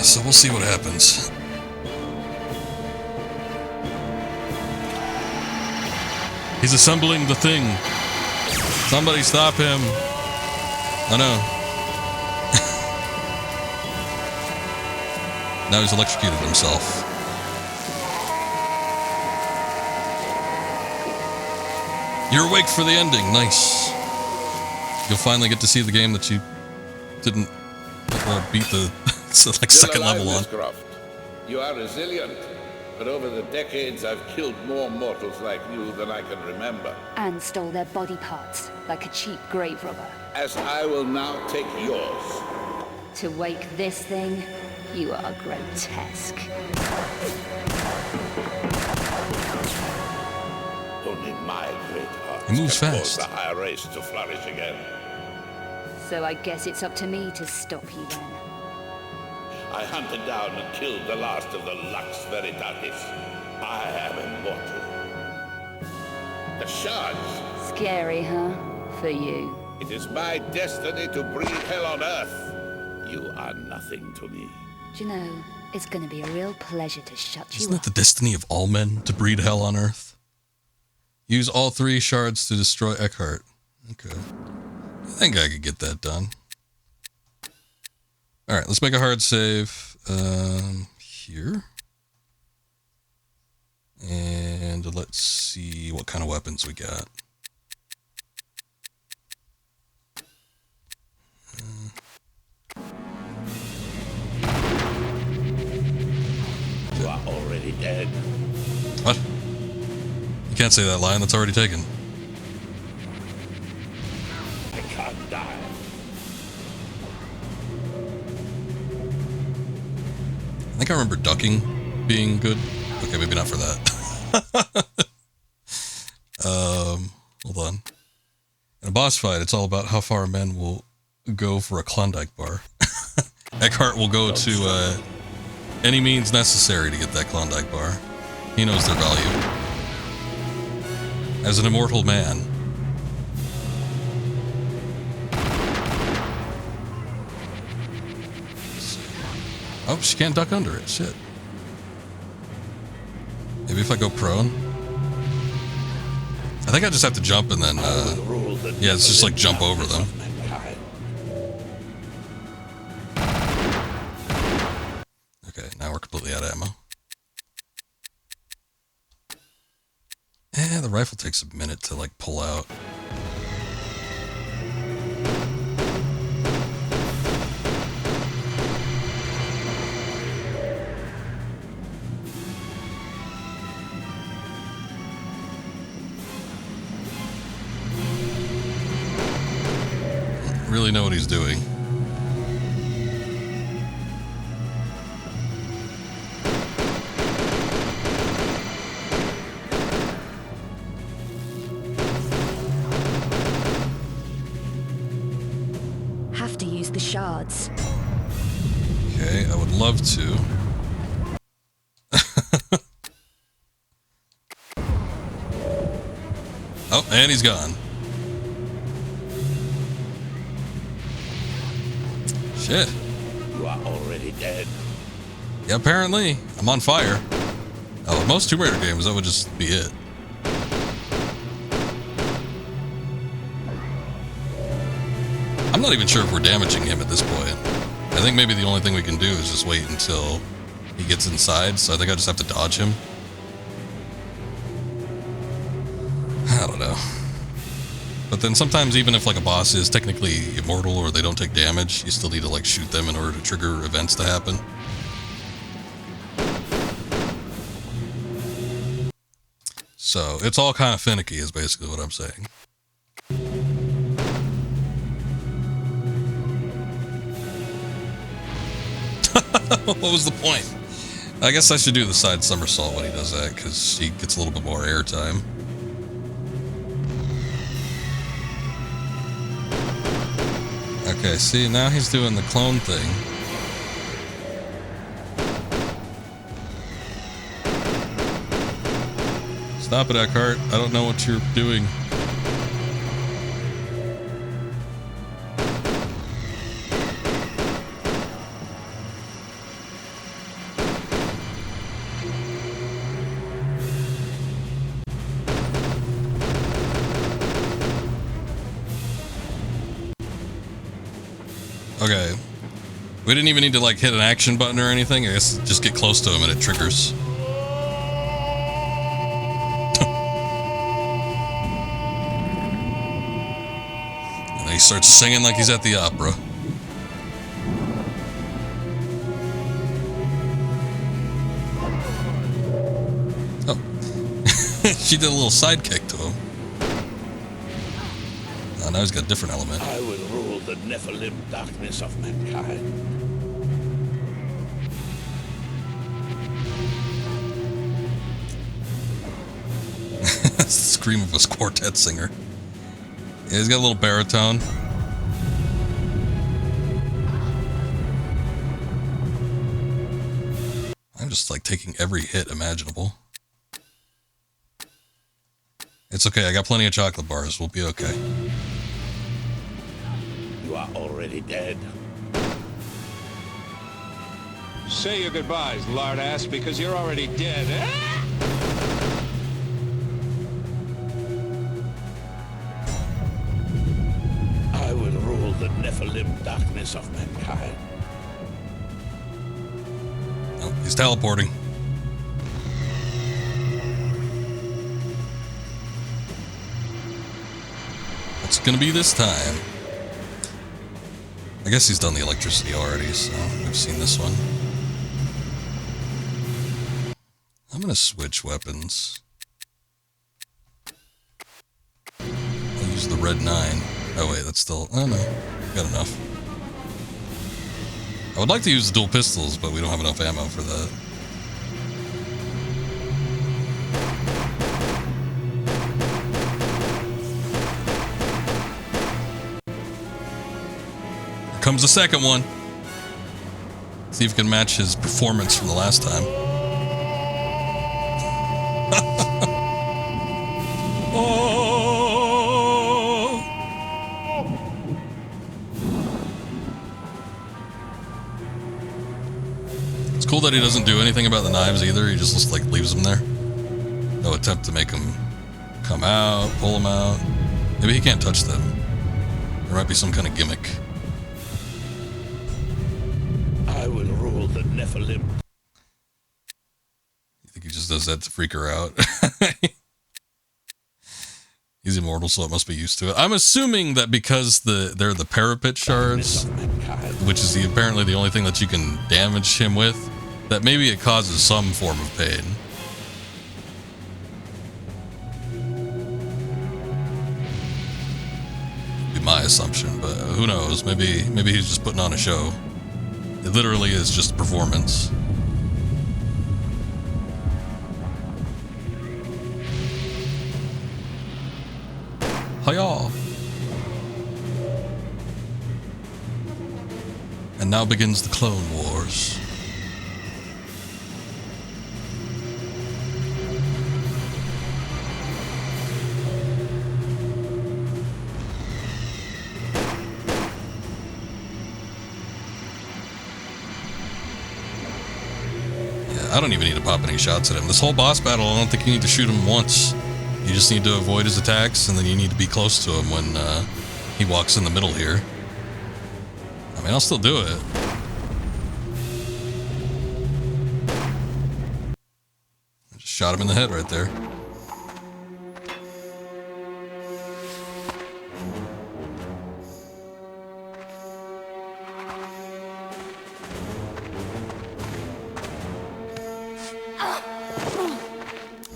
So we'll see what happens. He's assembling the thing. Somebody stop him. Oh no. Now he's electrocuted himself. You're awake for the ending. Nice. You'll finally get to see the game that you didn't beat the like second level on. You are resilient, but over the decades I've killed more mortals like you than I can remember. And stole their body parts, like a cheap grave robber. As I will now take yours. To wake this thing, you are grotesque. Only my great heart He moves can fast. cause the higher race to flourish again. So I guess it's up to me to stop you then. I hunted down and killed the last of the Lux Veritatis. I am immortal. The shards. Scary, huh? For you. It is my destiny to breed hell on Earth. You are nothing to me. Do you know, it's gonna be a real pleasure to shut you Isn't it up. the destiny of all men to breed hell on Earth? Use all 3 shards to destroy Eckhart. Okay. I think I could get that done. Alright, let's make a hard save. Here. And let's see what kind of weapons we got. You are already dead. What? You can't say that line, that's already taken. I can't die. I think I remember ducking being good. Okay, maybe not for that. Hold on. In a boss fight, it's all about how far men will go for a Klondike bar. Eckhart will go to any means necessary to get that Klondike bar. He knows their value. As an immortal man. Oh, she can't duck under it. Shit. Maybe if I go prone? I think I just have to jump and then, yeah, it's just like jump over them. Okay, now we're completely out of ammo. The rifle takes a minute to like pull out. really know what he's doing. Have to use the shards. Okay, I would love to. Oh, and he's gone. Shit. You are already dead. Yeah, apparently. I'm on fire. Oh, in most Tomb Raider games, that would just be it. I'm not even sure if we're damaging him at this point. I think maybe the only thing we can do is just wait until he gets inside, so I think I just have to dodge him. I don't know. But then sometimes even if like a boss is technically immortal or they don't take damage, you still need to like shoot them in order to trigger events to happen. So it's all kind of finicky is basically what I'm saying. What was the point? I guess I should do the side somersault when he does that, because he gets a little bit more airtime. Okay, see, now he's doing the clone thing. Stop it, Eckhart. I don't know what you're doing. Okay. We didn't even need to like hit an action button or anything. I guess just get close to him and it triggers. And then he starts singing like he's at the opera. Oh. She did a little sidekick to him. Oh, now he's got a different element. I will rule the Nephilim darkness of mankind. That's the scream of a quartet singer. Yeah, he's got a little baritone. I'm just like taking every hit imaginable. It's okay, I got plenty of chocolate bars. We'll be okay. You are already dead. Say your goodbyes, lardass, because you're already dead. I will rule the Nephilim darkness of mankind. Oh, he's teleporting. What's it gonna be this time? I guess he's done the electricity already, so we've seen this one. I'm gonna switch weapons. I'll use the red 9. Oh wait, that's still... Oh no, got enough. I would like to use the dual pistols, but we don't have enough ammo for that. Here comes the second one. See if we can match his performance from the last time. Oh! It's cool that he doesn't do anything about the knives either. He just like leaves them there. No attempt to make them come out, pull them out. Maybe he can't touch them. There might be some kind of gimmick. I will rule the Nephilim. You think he just does that to freak her out? He's immortal, so it must be used to it. I'm assuming that because they're the parapet shards, which is apparently the only thing that you can damage him with, that maybe it causes some form of pain. Be my assumption, but who knows? Maybe he's just putting on a show. It literally is just a performance. Hiya! And now begins the Clone Wars. I don't even need to pop any shots at him. This whole boss battle, I don't think you need to shoot him once. You just need to avoid his attacks, and then you need to be close to him when he walks in the middle here. I mean, I'll still do it. I just shot him in the head right there.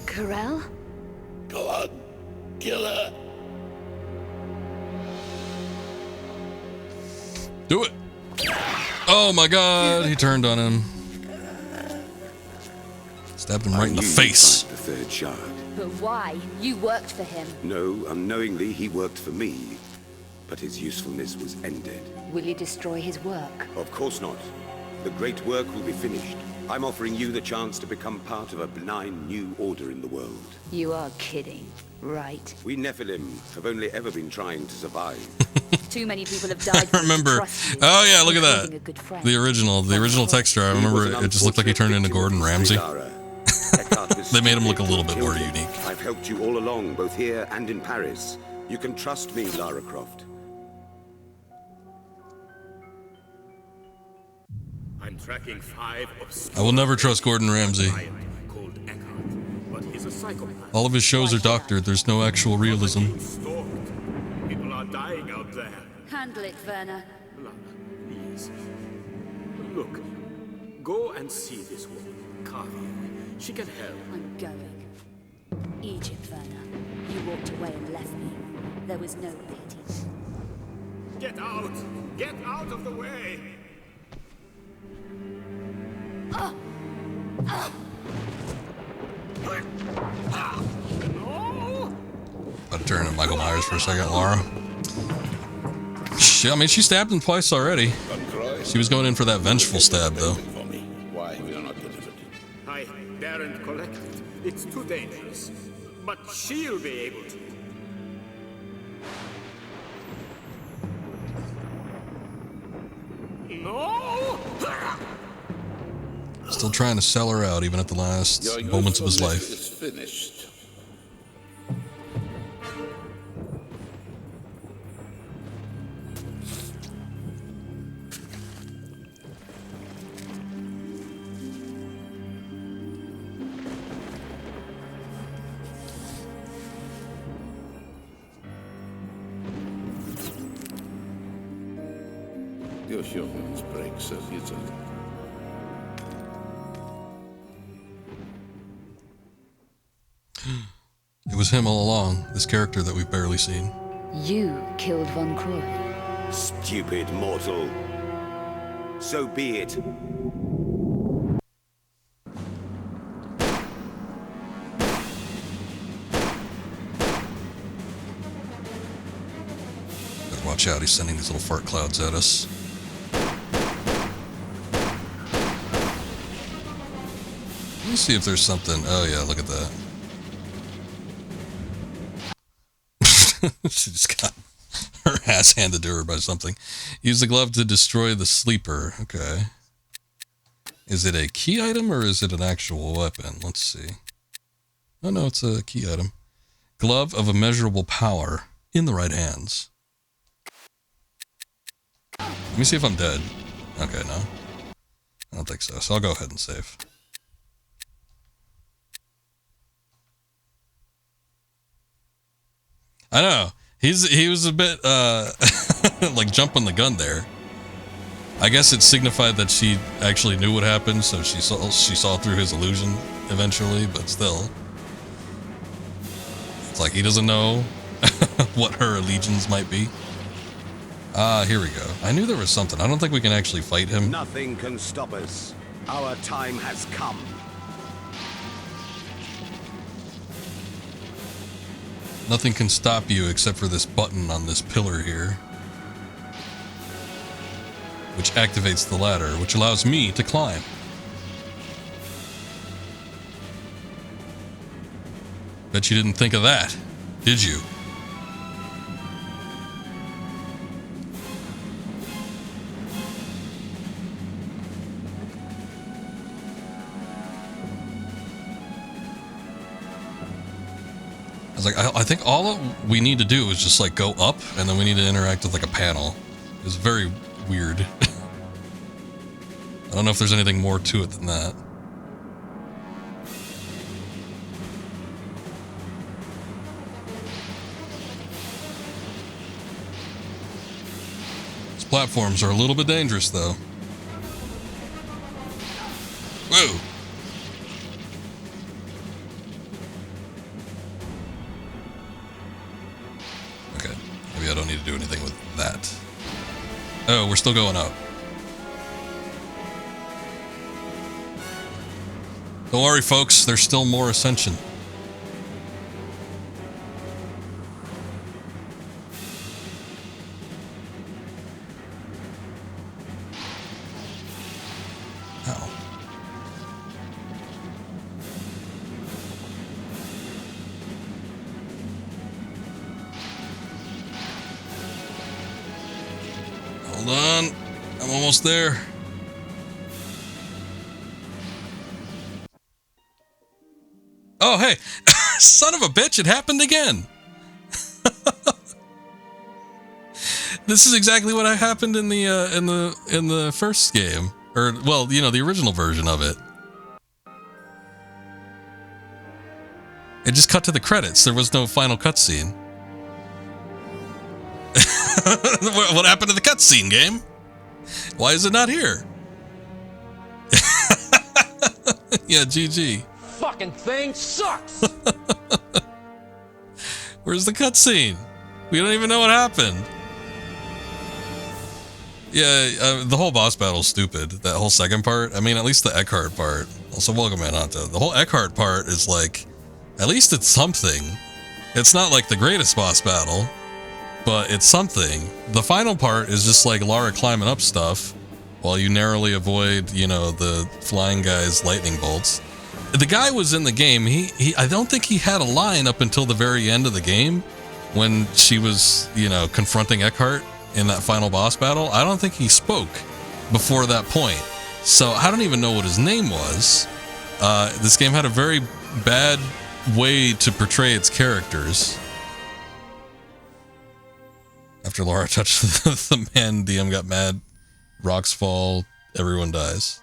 Corel? Go on, kill her. Do it! Oh my god, he turned on him. Stabbed him right in the face. The third shard. But why? You worked for him. No, unknowingly he worked for me, but his usefulness was ended. Will you destroy his work? Of course not. The great work will be finished. I'm offering you the chance to become part of a benign new order in the world. You are kidding, right? We Nephilim have only ever been trying to survive. Too many people have died. I remember. Oh yeah, look at that. The original texture. I remember it just looked like he turned into Gordon Ramsay. They made him look a little bit more unique. I've helped you all along, both here and in Paris. You can trust me, Lara Croft. I'm tracking 5 I will never trust Gordon Ramsay. called Eckhart, but he's a psychopath. All of his shows are doctored. There's no actual realism. Being stalked. People are dying out there. Handle it, Werner. Lara, please. Look, go and see this woman, Carvia. She can help. I'm going. Egypt, Werner. You walked away and left me. There was no pity. Get out! Get out of the way! I'll turn to Michael Myers for a second, Laura. I mean, she stabbed him twice already. She was going in for that vengeful stab, though. Why we are not delivered? I daren't collect it. It's too dangerous. But she'll be able to. No! Still trying to sell her out, even at the last moments of his life. Is finished. Your humans break so easily. It was him all along, this character that we've barely seen. You killed Von Croy. Stupid mortal. So be it. Better watch out, he's sending these little fart clouds at us. Let me see if there's something. Oh yeah, look at that. She just got her ass handed to her by something. Use the glove to destroy the sleeper. Okay. Is it a key item or is it an actual weapon? Let's see. Oh no, it's a key item. Glove of immeasurable power in the right hands. Let me see if I'm dead. Okay, no. I don't think so. So I'll go ahead and save. I know. He was a bit like jumping the gun there. I guess it signified that she actually knew what happened, so she saw through his illusion eventually, but still. It's like he doesn't know what her allegiance might be. Ah, here we go. I knew there was something. I don't think we can actually fight him. Nothing can stop us. Our time has come. Nothing can stop you except for this button on this pillar here, which activates the ladder, which allows me to climb. Bet you didn't think of that, did you? I was like, I think all we need to do is just like go up, and then we need to interact with like a panel. It's very weird. I don't know if there's anything more to it than that. These platforms are a little bit dangerous, though. Whoa! Okay, maybe I don't need to do anything with that. Oh, we're still going up. Don't worry, folks, there's still more ascension. Ow. Hold on, I'm almost there. Oh, hey, son of a bitch, it happened again. This is exactly what happened in the first game, or well, you know, the original version of it. It just cut to the credits. There was no final cutscene. What happened to the cutscene, game? Why is it not here? Yeah, GG. Fucking thing sucks. Where's the cutscene? We don't even know what happened. Yeah, the whole boss battle's stupid. That whole second part. I mean, at least the Eckhart part. Also, welcome in, Anto. The whole Eckhart part is like, at least it's something. It's not like the greatest boss battle, but it's something. The final part is just like Lara climbing up stuff while you narrowly avoid, you know, the flying guy's lightning bolts. The guy was in the game. He I don't think he had a line up until the very end of the game when she was, you know, confronting Eckhart in that final boss battle. I don't think he spoke before that point. So I don't even know what his name was. This game had a very bad way to portray its characters. After Lara touched the man, DM got mad. Rocks fall. Everyone dies.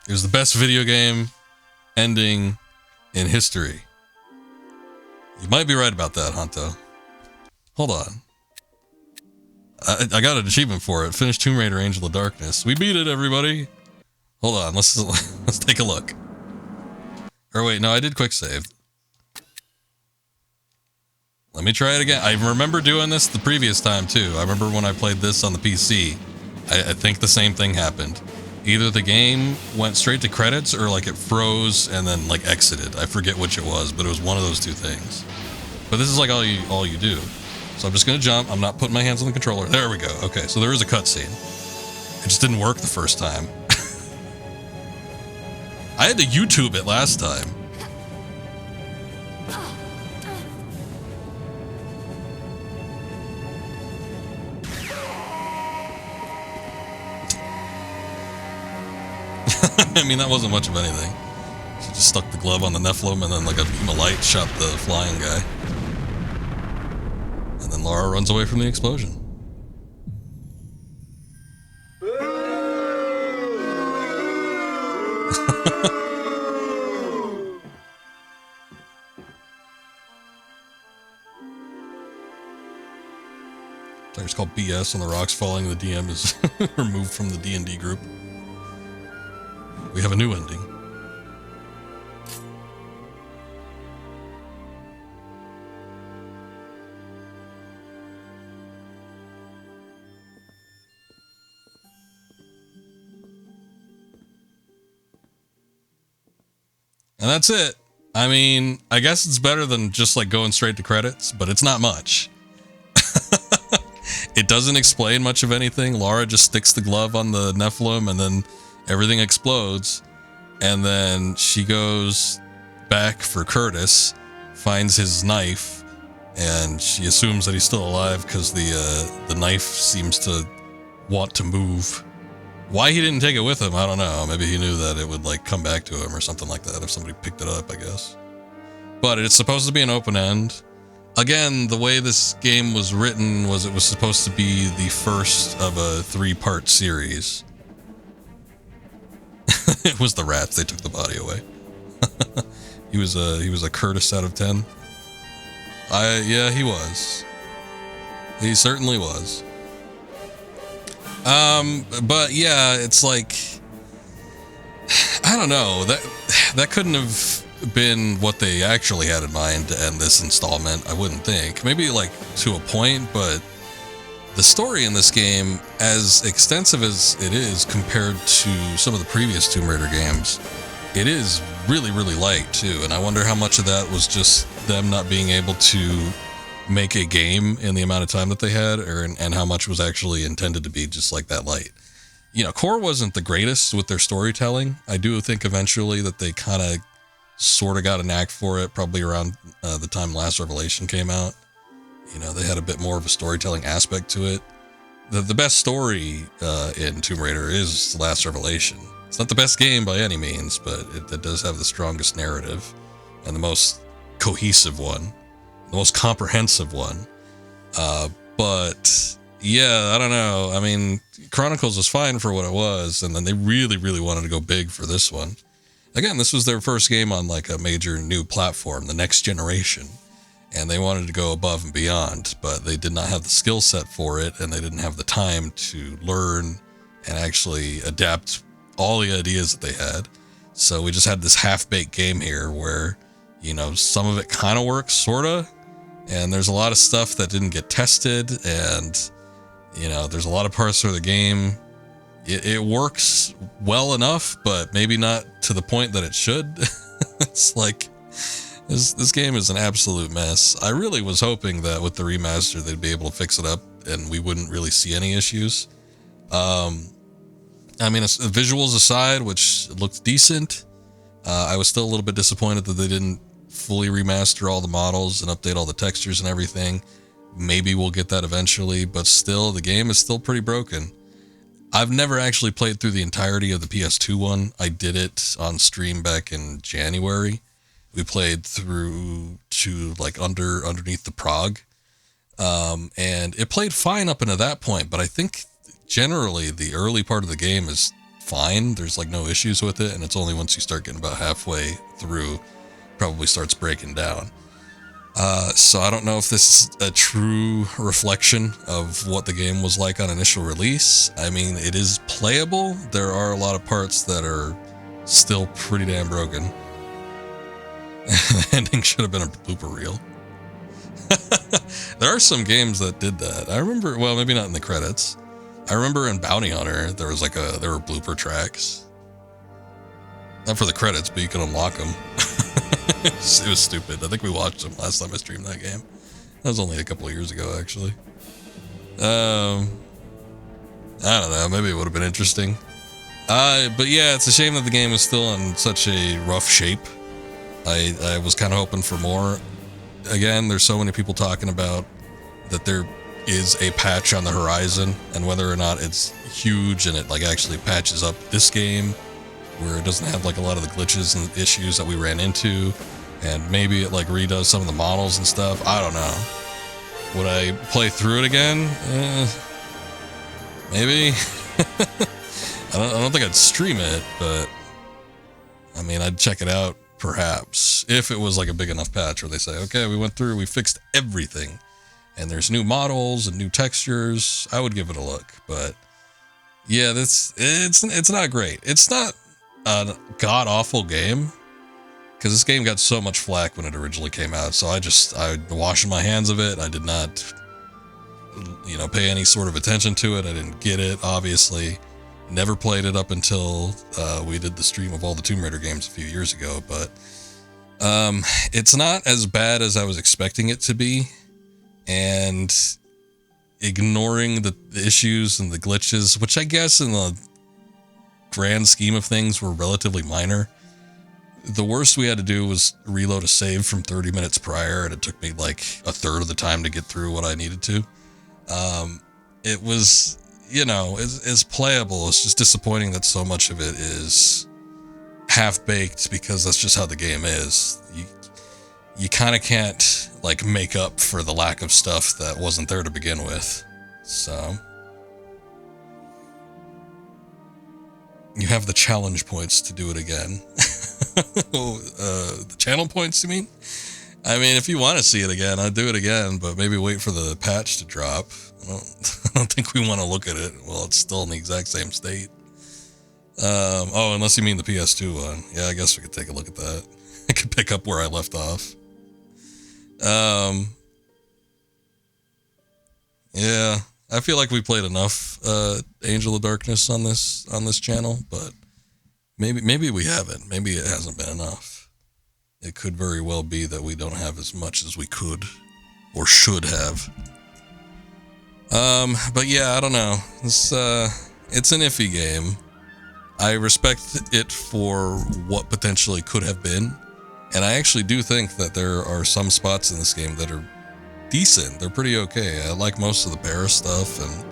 It was the best video game ending in history. You might be right about that, Honto. Hold on. I got an achievement for it. Finish Tomb Raider Angel of Darkness. We beat it, everybody. Hold on, let's take a look. Or wait, no, I did quick save. Let me try it again. I remember doing this the previous time too. I remember when I played this on the PC. I think the same thing happened. Either the game went straight to credits or like it froze and then like exited. I forget which it was, but it was one of those two things. But this is like all you do. So I'm just gonna jump. I'm not putting my hands on the controller. There we go. Okay, so there is a cutscene. It just didn't work the first time. I had to YouTube it last time. I mean, that wasn't much of anything. She just stuck the glove on the Nephilim and then like a beam of light shot the flying guy. And then Lara runs away from the explosion. It's called BS on the rocks falling. The DM is removed from the D&D group. We have a new ending. And that's it. I mean, I guess it's better than just like going straight to credits, but it's not much. It doesn't explain much of anything. Lara just sticks the glove on the Nephilim and then everything explodes. And then she goes back for Curtis, finds his knife, and she assumes that he's still alive because the knife seems to want to move. Why he didn't take it with him, I don't know. Maybe he knew that it would like come back to him or something like that if somebody picked it up, I guess. But it's supposed to be an open end. Again, the way this game was written was it was supposed to be the first of a 3-part series. It was the rats. They took the body away. He was a Curtis out of 10. Yeah, he was. He certainly was. But yeah, it's like, I don't know, that couldn't have been what they actually had in mind to end this installment, I wouldn't think. Maybe like to a point, but the story in this game, as extensive as it is compared to some of the previous Tomb Raider games, it is really, really light too. And I wonder how much of that was just them not being able to make a game in the amount of time that they had, and how much was actually intended to be just like that light. You know, Core wasn't the greatest with their storytelling. I do think eventually that they kind of sort of got a knack for it, probably around the time Last Revelation came out. You know, they had a bit more of a storytelling aspect to it. The best story in Tomb Raider is Last Revelation. It's not the best game by any means, but it does have the strongest narrative and the most cohesive one, the most comprehensive one. But yeah, I don't know. I mean, Chronicles was fine for what it was, and then they really, really wanted to go big for this one. Again, this was their first game on like a major new platform, the next generation, and they wanted to go above and beyond, but they did not have the skill set for it, and they didn't have the time to learn and actually adapt all the ideas that they had. So we just had this half-baked game here where, you know, some of it kind of works, sort of, and there's a lot of stuff that didn't get tested, and, you know, there's a lot of parts of the game. It works well enough, but maybe not to the point that it should. It's like, this game is an absolute mess. I really was hoping that with the remaster, they'd be able to fix it up and we wouldn't really see any issues. I mean, visuals aside, which looked decent, I was still a little bit disappointed that they didn't fully remaster all the models and update all the textures and everything. Maybe we'll get that eventually, but still, the game is still pretty broken. I've never actually played through the entirety of the PS2 one. I did it on stream back in January. We played through to like underneath the Prague. And it played fine up until that point, but I think generally the early part of the game is fine. There's like no issues with it, and it's only once you start getting about halfway through, probably starts breaking down. So I don't know if this is a true reflection of what the game was like on initial release. I mean, it is playable. There are a lot of parts that are still pretty damn broken. The ending should have been a blooper reel. There are some games that did that. I remember, well, maybe not in the credits. I remember in Bounty Hunter, there were blooper tracks. Not for the credits, but you can unlock them. It was stupid. I think we watched them last time I streamed that game. That was only a couple of years ago, actually. I don't know. Maybe it would have been interesting. But yeah, it's a shame that the game is still in such a rough shape. I was kind of hoping for more. Again, there's so many people talking about that there is a patch on the horizon, and whether or not it's huge and it like actually patches up this game, where it doesn't have like a lot of the glitches and issues that we ran into, and maybe it like redoes some of the models and stuff. I don't know. Would I play through it again? Maybe. I don't think I'd stream it, but I mean, I'd check it out perhaps if it was like a big enough patch where they say, okay, we went through, we fixed everything, and there's new models and new textures. I would give it a look, but yeah, it's not great. It's not a god-awful game, because this game got so much flack when it originally came out, so I washing my hands of it. I did not, pay any sort of attention to it. I didn't get it, obviously. Never played it up until we did the stream of all the Tomb Raider games a few years ago, but it's not as bad as I was expecting it to be, and ignoring the issues and the glitches, which I guess in the grand scheme of things were relatively minor. The worst we had to do was reload a save from 30 minutes prior, and it took me like a third of the time to get through what I needed to. It was, you know, it's playable. It's just disappointing that so much of it is half-baked, because that's just how the game is. You kind of can't like make up for the lack of stuff that wasn't there to begin with. So you have the challenge points to do it again. The channel points, you mean? I mean, if you want to see it again, I'd do it again, but maybe wait for the patch to drop. I don't think we want to look at it while it's still in the exact same state. Oh, unless you mean the PS2 one. Yeah, I guess we could take a look at that. I could pick up where I left off. Yeah, I feel like we played enough Angel of Darkness on this channel, but maybe we haven't. Maybe it hasn't been enough. It could very well be that we don't have as much as we could or should have. But yeah, I don't know. It's an iffy game. I respect it for what potentially could have been, and I actually do think that there are some spots in this game that are decent. They're pretty okay. I like most of the Paris stuff, and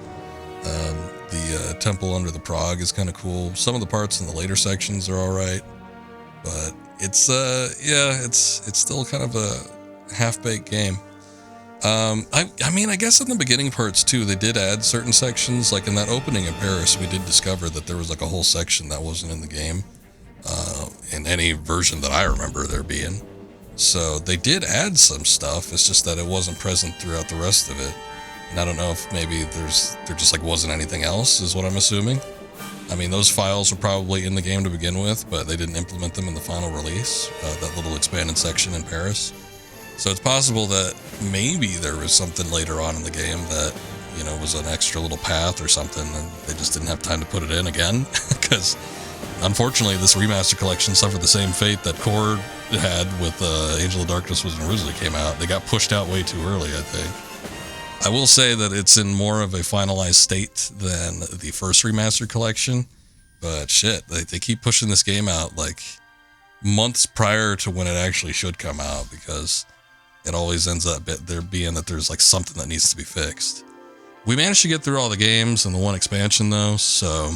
the temple under the Prague is kind of cool. Some of the parts in the later sections are all right, but it's it's still kind of a half-baked game. I mean, I guess in the beginning parts too, they did add certain sections. Like in that opening in Paris, we did discover that there was like a whole section that wasn't in the game, in any version that I remember there being. So they did add some stuff. It's just that it wasn't present throughout the rest of it. And I don't know if maybe there just like wasn't anything else, is what I'm assuming. I mean, those files were probably in the game to begin with, but they didn't implement them in the final release, that little expanded section in Paris. So it's possible that maybe there was something later on in the game that, you know, was an extra little path or something, and they just didn't have time to put it in again. Because unfortunately, this remaster collection suffered the same fate that Core had with Angel of Darkness when it originally came out. They got pushed out way too early, I think. I will say that it's in more of a finalized state than the first remaster collection, but shit, they keep pushing this game out like months prior to when it actually should come out, because it always ends up there being that there's like something that needs to be fixed. We managed to get through all the games in the one expansion though, so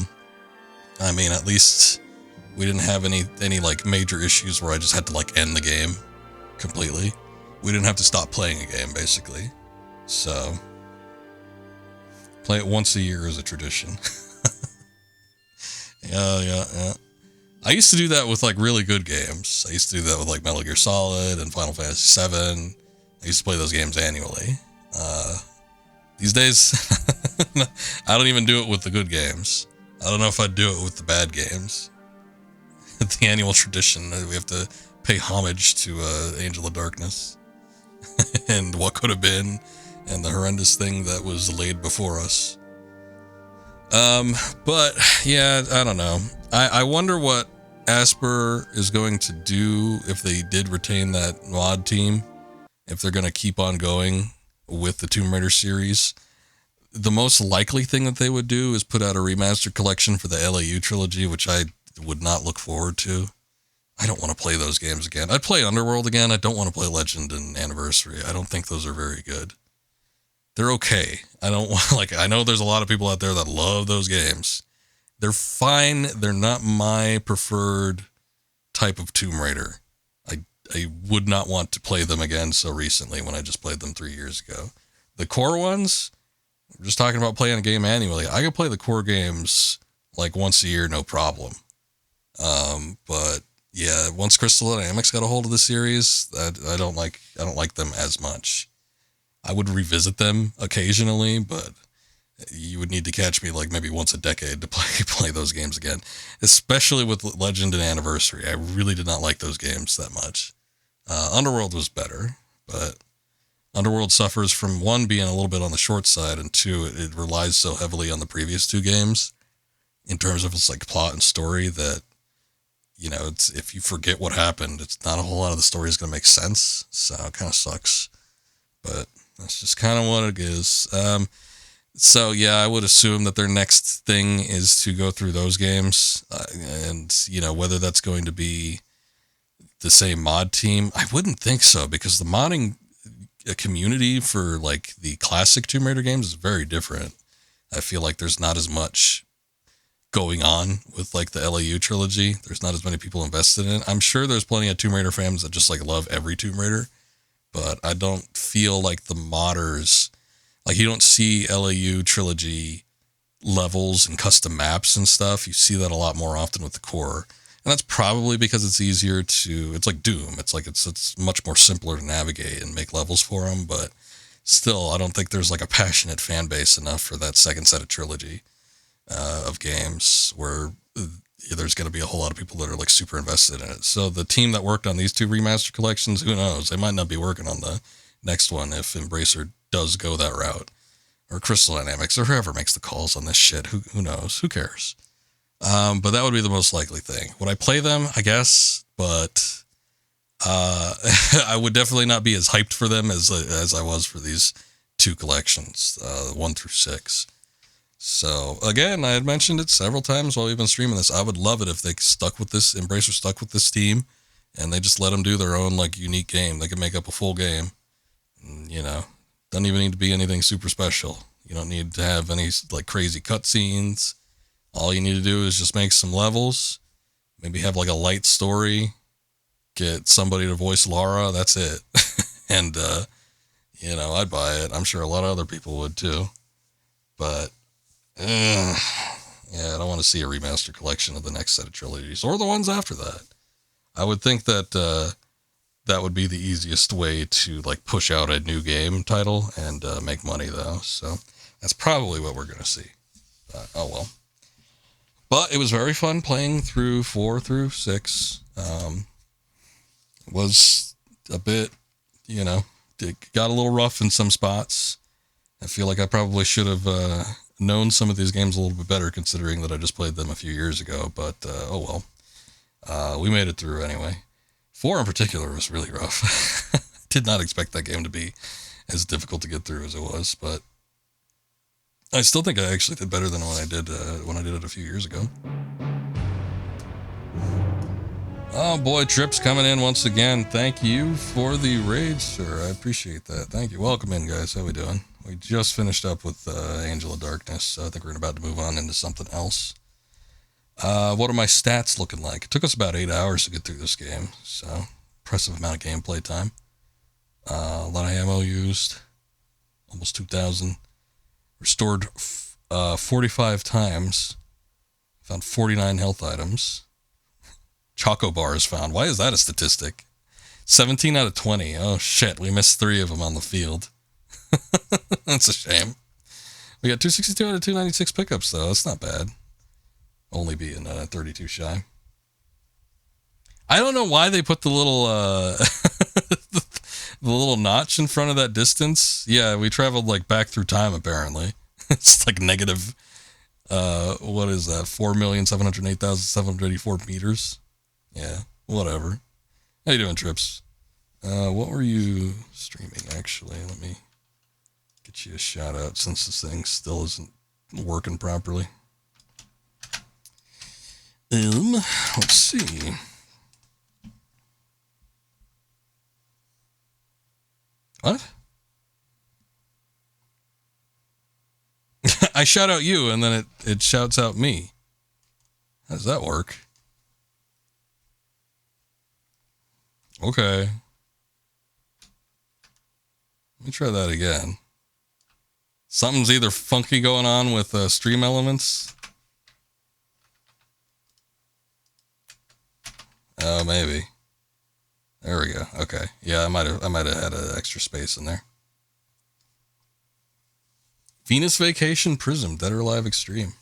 I mean, at least we didn't have any like major issues where I just had to like end the game completely. We didn't have to stop playing a game basically. So play it once a year is a tradition. Yeah. I used to do that with like really good games. I used to do that with like Metal Gear Solid and Final Fantasy VII. I used to play those games annually. These days, I don't even do it with the good games. I don't know if I'd do it with the bad games. The annual tradition, we have to pay homage to Angel of Darkness and what could have been, and the horrendous thing that was laid before us. But yeah, I don't know. I wonder what Asper is going to do if they did retain that mod team, if they're going to keep on going with the Tomb Raider series. The most likely thing that they would do is put out a remastered collection for the LAU trilogy, which I would not look forward to. I don't want to play those games again. I'd play Underworld again. I don't want to play Legend and Anniversary. I don't think those are very good. They're okay. I don't want, like, I know there's a lot of people out there that love those games. They're fine. They're not my preferred type of Tomb Raider. I would not want to play them again so recently when I just played them 3 years ago. The core ones, we're just talking about playing a game annually. I could play the core games like once a year, no problem. But yeah, once Crystal Dynamics got a hold of the series, I don't like them as much. I would revisit them occasionally, but you would need to catch me like maybe once a decade to play those games again, especially with Legend and Anniversary. I really did not like those games that much. Underworld was better, but Underworld suffers from, one, being a little bit on the short side, and two, it relies so heavily on the previous two games. in terms of its like plot and story that, you know, it's, if you forget what happened, it's not a whole lot of the story is going to make sense. So it kind of sucks, but that's just kind of what it is. So yeah, I would assume that their next thing is to go through those games, and you know, whether that's going to be the same mod team, I wouldn't think so, because the modding community for like the classic Tomb Raider games is very different. I feel like there's not as much going on with like the LAU trilogy. There's not as many people invested in it. I'm sure there's plenty of Tomb Raider fans that just like love every Tomb Raider, but I don't feel like the modders, like you don't see LAU trilogy levels and custom maps and stuff. You see that a lot more often with the core. And that's probably because it's easier to, it's like Doom. It's like, it's much more simpler to navigate and make levels for them. But still, I don't think there's like a passionate fan base enough for that second set of trilogy of games where there's going to be a whole lot of people that are like super invested in it. So the team that worked on these two remaster collections, who knows? They might not be working on the next one if Embracer does go that route, or Crystal Dynamics, or whoever makes the calls on this shit. Who knows? Who cares? But that would be the most likely thing. Would I play them? I guess, but I would definitely not be as hyped for them as I was for these two collections, 1 through 6. So again, I had mentioned it several times while we've been streaming this. I would love it if they stuck with this, Embracer stuck with this team, and they just let them do their own like unique game. They could make up a full game. You know, doesn't even need to be anything super special. You don't need to have any like crazy cutscenes. All you need to do is just make some levels, maybe have like a light story, get somebody to voice Lara. That's it. And, you know, I'd buy it. I'm sure a lot of other people would too, but yeah, I don't want to see a remaster collection of the next set of trilogies or the ones after that. I would think that, that would be the easiest way to like push out a new game title and make money though. So that's probably what we're going to see. Oh well. But it was very fun playing through 4 through 6. Was a bit, you know, it got a little rough in some spots. I feel like I probably should have known some of these games a little bit better, considering that I just played them a few years ago. But oh well, we made it through anyway. 4 in particular was really rough. Did not expect that game to be as difficult to get through as it was, but I still think I actually did better than when I did it a few years ago. Oh boy, Trips coming in once again. Thank you for the raid, sir. I appreciate that. Thank you. Welcome in, guys. How we doing? We just finished up with Angel of Darkness, so I think we're about to move on into something else. What are my stats looking like? It took us about 8 hours to get through this game, so impressive amount of gameplay time. A lot of ammo used, almost 2,000. Restored 45 times. Found 49 health items. Choco bars found. Why is that a statistic? 17 out of 20. Oh shit, we missed 3 of them on the field. That's a shame. We got 262 out of 296 pickups though. That's not bad. Only being 32 shy. I don't know why they put the little the little notch in front of that distance. Yeah, we traveled like back through time apparently. It's like negative what is that? 4,708,784 meters. Yeah, whatever. How you doing, Trips? What were you streaming actually? Let me get you a shout out since this thing still isn't working properly. Let's see. What? I shout out you and then it shouts out me. How does that work? Okay. Let me try that again. Something's either funky going on with stream elements. Oh, maybe. There we go. Okay. Yeah, I might have had an extra space in there. Venus Vacation Prism, Dead or Alive Extreme.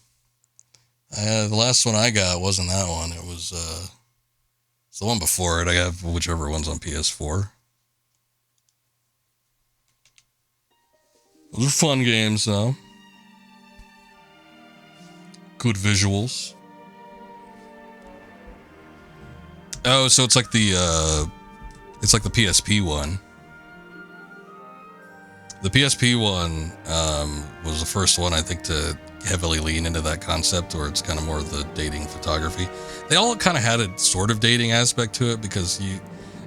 The last one I got wasn't that one. It was it's the one before it. I have whichever one's on PS4. Those are fun games, though. Good visuals. Oh, so it's like the PSP one. The PSP one was the first one, I think, to heavily lean into that concept where it's kind of more of the dating photography. They all kind of had a sort of dating aspect to it because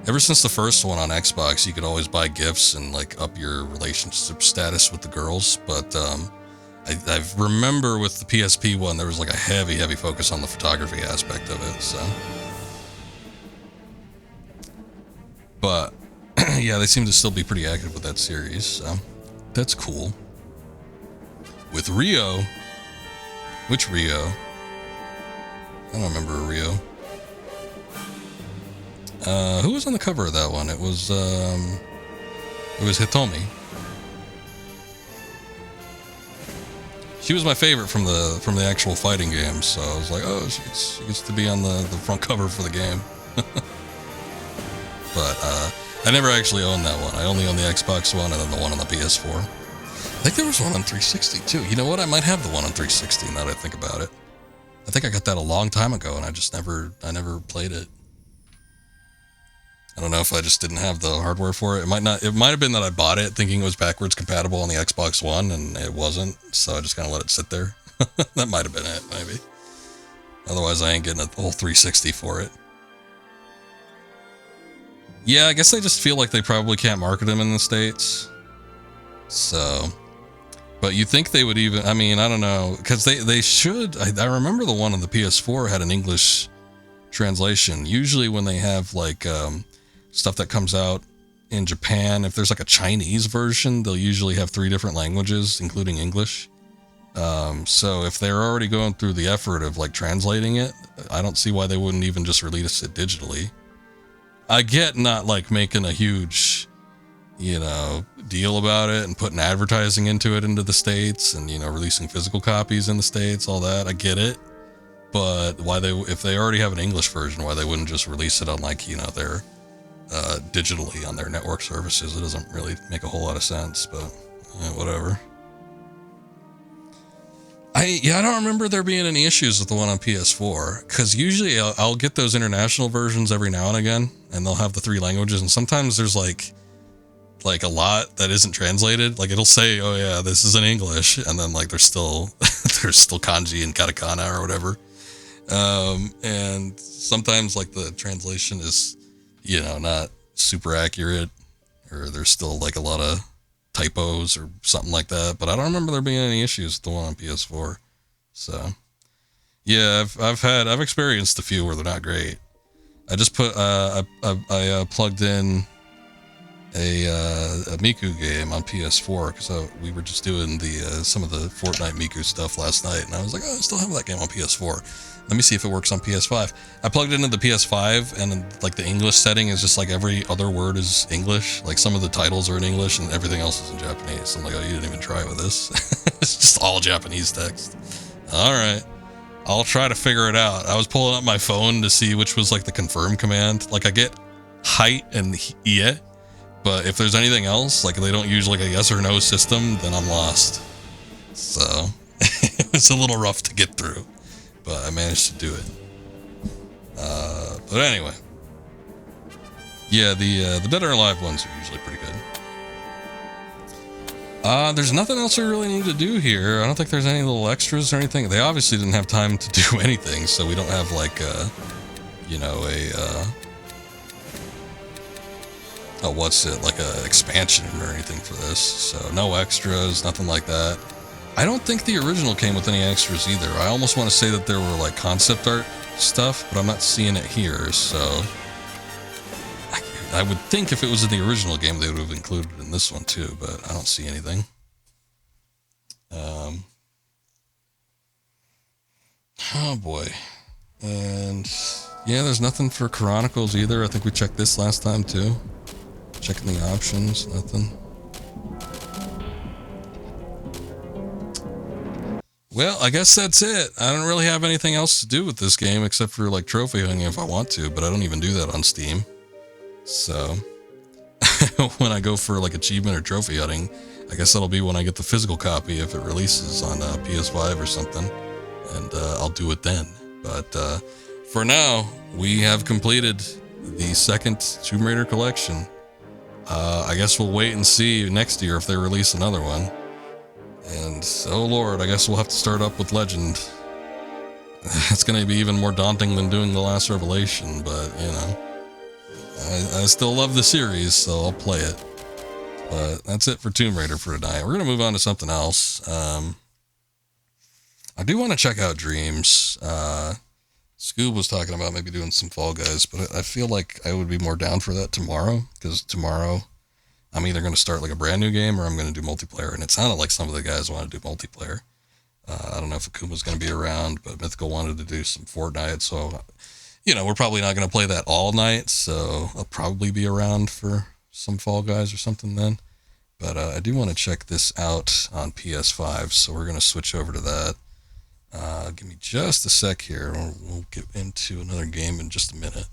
ever since the first one on Xbox, you could always buy gifts and like up your relationship status with the girls. But I remember with the PSP one, there was like a heavy focus on the photography aspect of it. So, but yeah, they seem to still be pretty active with that series. So that's cool. With Rio, which Rio? I don't remember Rio. Who was on the cover of that one? It was Hitomi. She was my favorite from the actual fighting game, so I was like, oh, she gets to be on the front cover for the game. But I never actually owned that one. I only owned the Xbox One and then the one on the PS4. I think there was one on 360 too. You know what? I might have the one on 360 now that I think about it. I think I got that a long time ago and I never played it. I don't know if I just didn't have the hardware for it. It might have been that I bought it thinking it was backwards compatible on the Xbox One and it wasn't, so I just kind of let it sit there. That might have been it, maybe. Otherwise I ain't getting a whole 360 for it. Yeah, I guess they just feel like they probably can't market them in the States. So, but you think they would even, I mean, I don't know, because they should. I remember the one on the PS4 had an English translation. Usually when they have like stuff that comes out in Japan, if there's like a Chinese version, they'll usually have 3 different languages, including English. So if they're already going through the effort of like translating it, I don't see why they wouldn't even just release it digitally. I get not like making a huge, deal about it and putting advertising into the States and, releasing physical copies in the States, all that. I get it. But if they already have an English version, why they wouldn't just release it on like, their, digitally on their network services? It doesn't really make a whole lot of sense, but whatever. I don't remember there being any issues with the one on PS4, because usually I'll get those international versions every now and again, and they'll have the 3 languages, and sometimes there's like a lot that isn't translated. Like it'll say, oh yeah, this is in English, and then like there's still kanji and katakana or whatever. And sometimes like the translation is, not super accurate, or there's still like a lot of typos or something like that, but I don't remember there being any issues with the one on PS4. So yeah, I've experienced a few where they're not great. I just put I plugged in a Miku game on PS4 because we were just doing some of the Fortnite Miku stuff last night, and I was like, oh, I still have that game on PS4. Let me see if it works on PS5. I plugged it into the PS5, and like the English setting is just like every other word is English. Like some of the titles are in English and everything else is in Japanese. So I'm like, oh, you didn't even try with this. It's just all Japanese text. All right, I'll try to figure it out. I was pulling up my phone to see which was like the confirm command. Like I get height and ie, but if there's anything else, like they don't use like a yes or no system, then I'm lost. So it's a little rough to get through, but I managed to do it. But anyway, yeah, the Dead or Alive ones are usually pretty good. There's nothing else we really need to do here. I don't think there's any little extras or anything. They obviously didn't have time to do anything, so we don't have like like a expansion or anything for this. So no extras, nothing like that. I don't think the original came with any extras either. I almost want to say that there were like concept art stuff, but I'm not seeing it here, so I would think if it was in the original game they would have included it in this one too, but I don't see anything. Oh boy. And yeah, there's nothing for Chronicles either. I think we checked this last time too. Checking the options, nothing. Well, I guess that's it. I don't really have anything else to do with this game except for like trophy hunting if I want to, but I don't even do that on Steam. So when I go for like achievement or trophy hunting, I guess that'll be when I get the physical copy if it releases on PS5 or something. and I'll do it then. But for now, we have completed the second Tomb Raider collection. I guess we'll wait and see next year if they release another one. And, oh lord, I guess we'll have to start up with Legend. It's going to be even more daunting than doing the last Revelation, but, you know. I still love the series, so I'll play it. But that's it for Tomb Raider for tonight. We're going to move on to something else. I do want to check out Dreams. Scoob was talking about maybe doing some Fall Guys, but I feel like I would be more down for that tomorrow, because tomorrow I'm either going to start like a brand new game or I'm going to do multiplayer, and it sounded like some of the guys want to do multiplayer. I don't know if Akuma's going to be around, but Mythical wanted to do some Fortnite, so, you know, we're probably not going to play that all night, so I'll probably be around for some Fall Guys or something then. But I do want to check this out on PS5, so we're going to switch over to that. Give me just a sec here. We'll get into another game in just a minute.